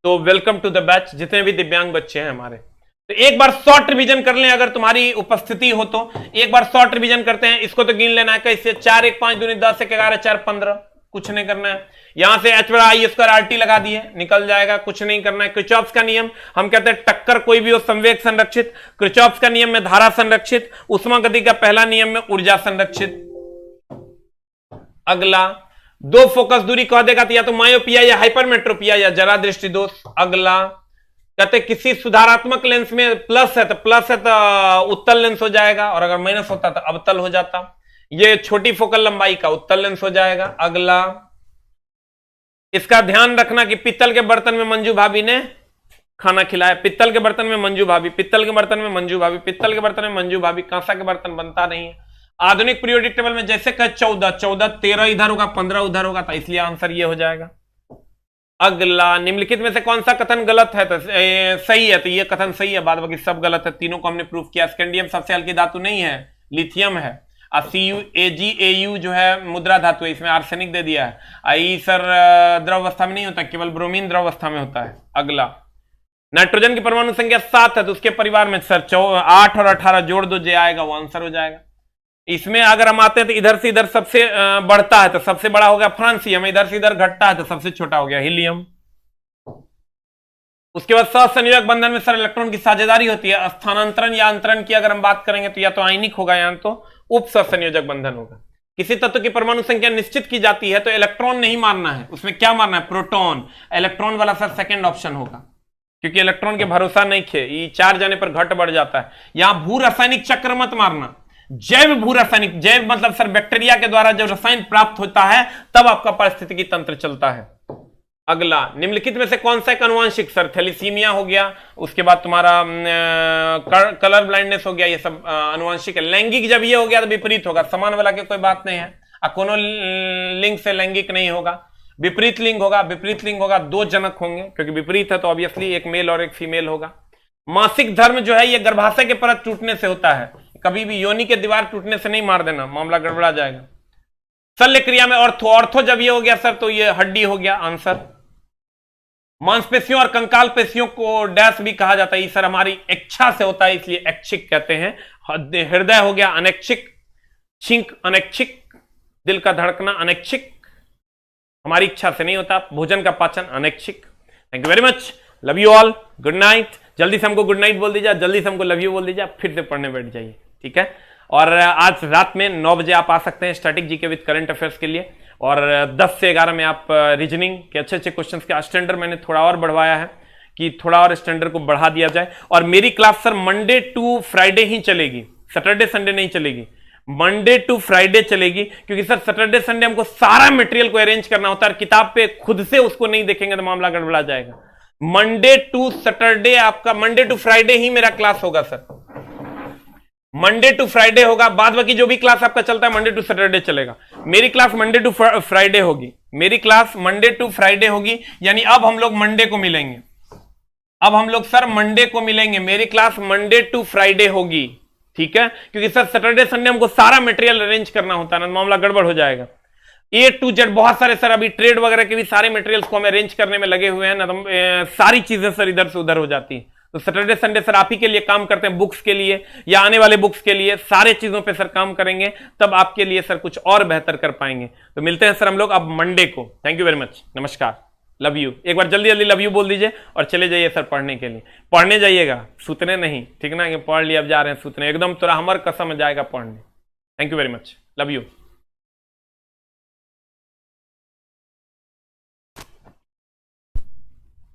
तो वेलकम टू द बैच, जितने भी दिव्यांग बच्चे हैं हमारे। तो एक बार शॉर्ट रिवीजन कर लें, अगर तुम्हारी उपस्थिति हो तो एक बार शॉर्ट रिवीजन करते हैं। इसको तो गिन लेना है कैसे, 4 1 5 दूनी 10 1 11 4 15, कुछ नहीं करना है। यहां से H/I² लगा दिए, निकल जाएगा, कुछ नहीं करना है। क्रिचॉफ्स का नियम, हम कहते हैं टक्कर कोई भी हो संवेग संरक्षित, क्रिचॉफ्स का नियम में धारा संरक्षित, उष्मागति का पहला नियम में ऊर्जा संरक्षित। अगला 2 फोकस दूरी कह देगा तो या तो मायोपिया या हाइपरमेट्रोपिया या जरा दृष्टि दोष। अगला कहते किसी सुधारात्मक लेंस में प्लस है तो उत्तल लेंस हो जाएगा, और अगर माइनस होता तो अवतल हो जाता। ये छोटी फोकल लंबाई का उत्तल लेंस हो जाएगा। अगला इसका ध्यान रखना कि पीतल के बर्तन में मंजू भाभी ने खाना खिलाया। पित्तल के बर्तन में मंजू भाभी, पित्तल के बर्तन में मंजू भाभी, पित्तल के बर्तन में मंजू भाभी, कांसा के बर्तन बनता नहीं है। आधुनिक पीरियोडिक टेबल में जैसे कहे 14, 14, 13 इधर होगा, 15 उधर होगा, तो इसलिए आंसर ये हो जाएगा। अगला, निम्नलिखित में से कौन सा कथन गलत है? तो सही है, तो ये कथन सही है, बाद बाकी सब गलत है। तीनों को हमने प्रूफ किया। स्कैंडियम सबसे हल्की धातु नहीं है, लिथियम है। CuAgAu जो है मुद्रा धातु है, इसमें आर्सेनिक दे दिया है। ई सर द्रव अवस्था में नहीं होता, केवल ब्रोमीन द्रव अवस्था में होता है। अगला, नाइट्रोजन की परमाणु संख्या 7 है, तो उसके परिवार में सर 8 और 18 जोड़ दो, जे आएगा वो आंसर हो जाएगा। इसमें अगर हम आते हैं तो इधर से इधर सबसे बढ़ता है, तो सबसे बड़ा हो गया फ्रांसियम, इधर से इधर घटता है तो सबसे छोटा हो गया हीलियम। उसके बाद सहसंयोजक बंधन में सर इलेक्ट्रॉन की साझेदारी होती है। स्थानांतरण या अंतरण की अगर हम बात करेंगे तो या तो आयनिक होगा या तो उप सहसंयोजक बंधन होगा। किसी तत्व की परमाणु संख्या निश्चित की जाती है तो इलेक्ट्रॉन नहीं मारना है, उसमें क्या मारना है? प्रोटॉन। इलेक्ट्रॉन वाला सर सेकंड ऑप्शन होगा, क्योंकि इलेक्ट्रॉन के भरोसा नहीं खे, ये 4 जाने पर घट बढ़ जाता है। यहां भू रासायनिक चक्र मत मारना, जैव भू रासायनिक, जैव मतलब सर बैक्टीरिया के द्वारा जब रसायन प्राप्त होता है तब आपका पारिस्थितिकी तंत्र चलता है। अगला, निम्नलिखित में से कौन सा एक अनुवांशिक? सर थैलीसीमिया हो गया, उसके बाद तुम्हारा कलर ब्लाइंडनेस हो गया, ये सब अनुवांशिक है। लैंगिक जब ये हो गया तो विपरीत होगा, समान वाला की कोई बात नहीं है। कोनो लिंग से लैंगिक नहीं होगा, विपरीत लिंग होगा। विपरीत लिंग होगा, 2 जनक होंगे, क्योंकि विपरीत है तो ऑब्वियसली एक मेल और एक फीमेल होगा। मासिक धर्म जो है ये गर्भाशय के परत टूटने से होता है, कभी भी योनि के दीवार टूटने से नहीं मार देना, मामला गड़बड़ा जाएगा। शल्य क्रिया में ऑर्थो जब ये हो गया सर तो ये हड्डी हो गया आंसर। मांसपेशियों और कंकाल पेशियों को डैश भी कहा जाता है, सर हमारी इच्छा से होता है इसलिए ऐच्छिक कहते हैं। हृदय हो गया अनैच्छिक, छिंक अनैच्छिक, दिल का धड़कना अनैच्छिक, हमारी इच्छा से नहीं होता। भोजन का पाचन अनैच्छिक। Thank you very much, love you all, good night. जल्दी से हमको गुड नाइट बोल दीजिए, जल्दी से हमको लव यू बोल दीजिए, फिर से पढ़ने बैठ जाइए, ठीक है। और आज रात में 9 बजे आप आ सकते हैं static GK with current affairs के लिए, और 10 से 11 में आप रीजनिंग के अच्छे अच्छे क्वेश्चंस के स्टैंडर्ड मैंने थोड़ा और बढ़वाया है कि थोड़ा और स्टैंडर्ड को बढ़ा दिया जाए। और मेरी class sir Monday to Friday ही चलेगी, सैटरडे संडे नहीं चलेगी, मंडे टू फ्राइडे चलेगी, क्योंकि सर सैटरडे संडे हमको सारा मटेरियल को अरेंज करना होता है, किताब पे खुद से उसको नहीं देखेंगे तो मामला गड़बड़ा जाएगा। मंडे टू सैटरडे आपका, मंडे टू फ्राइडे ही मेरा क्लास होगा सर, मंडे टू फ्राइडे होगा। बाद बाकी जो भी क्लास आपका चलता है मंडे टू सैटरडे चलेगा। मेरी क्लास मंडे टू फ्राइडे होगी, मेरी क्लास मंडे टू फ्राइडे होगी, यानी अब हम लोग मंडे को मिलेंगे, अब हम लोग सर मंडे को मिलेंगे। मेरी क्लास मंडे टू फ्राइडे होगी, ठीक है, क्योंकि सर सैटरडे संडे हमको सारा मटेरियल अरेंज करना होता है ना, मामला गड़बड़ हो जाएगा। A to Z बहुत सारे सर अभी ट्रेड वगैरह के भी सारे मटेरियल्स को हम अरेंज करने में लगे हुए हैं ना, तो सारी चीजें सर इधर से उधर हो जाती हैं। तो सैटरडे संडे सर आप ही के लिए काम करते हैं, बुक्स के लिए या आने वाले बुक्स के लिए, सारे चीजों पे सर काम करेंगे, तब आपके लिए सर कुछ और बेहतर कर पाएंगे। तो मिलते हैं सर हम लोग अब मंडे को। थैंक यू वेरी मच, नमस्कार, लव यू। एक बार जल्दी जल्दी लव यू बोल दीजिए और चले जाइए सर पढ़ने के लिए। पढ़ने जाइएगा, सुतने नहीं, ठीक ना, कि पढ़ लिया अब जा रहे हैं सुतने, एकदम तोरा हमर कसम जाएगा पढ़ने। Thank you very much, love you.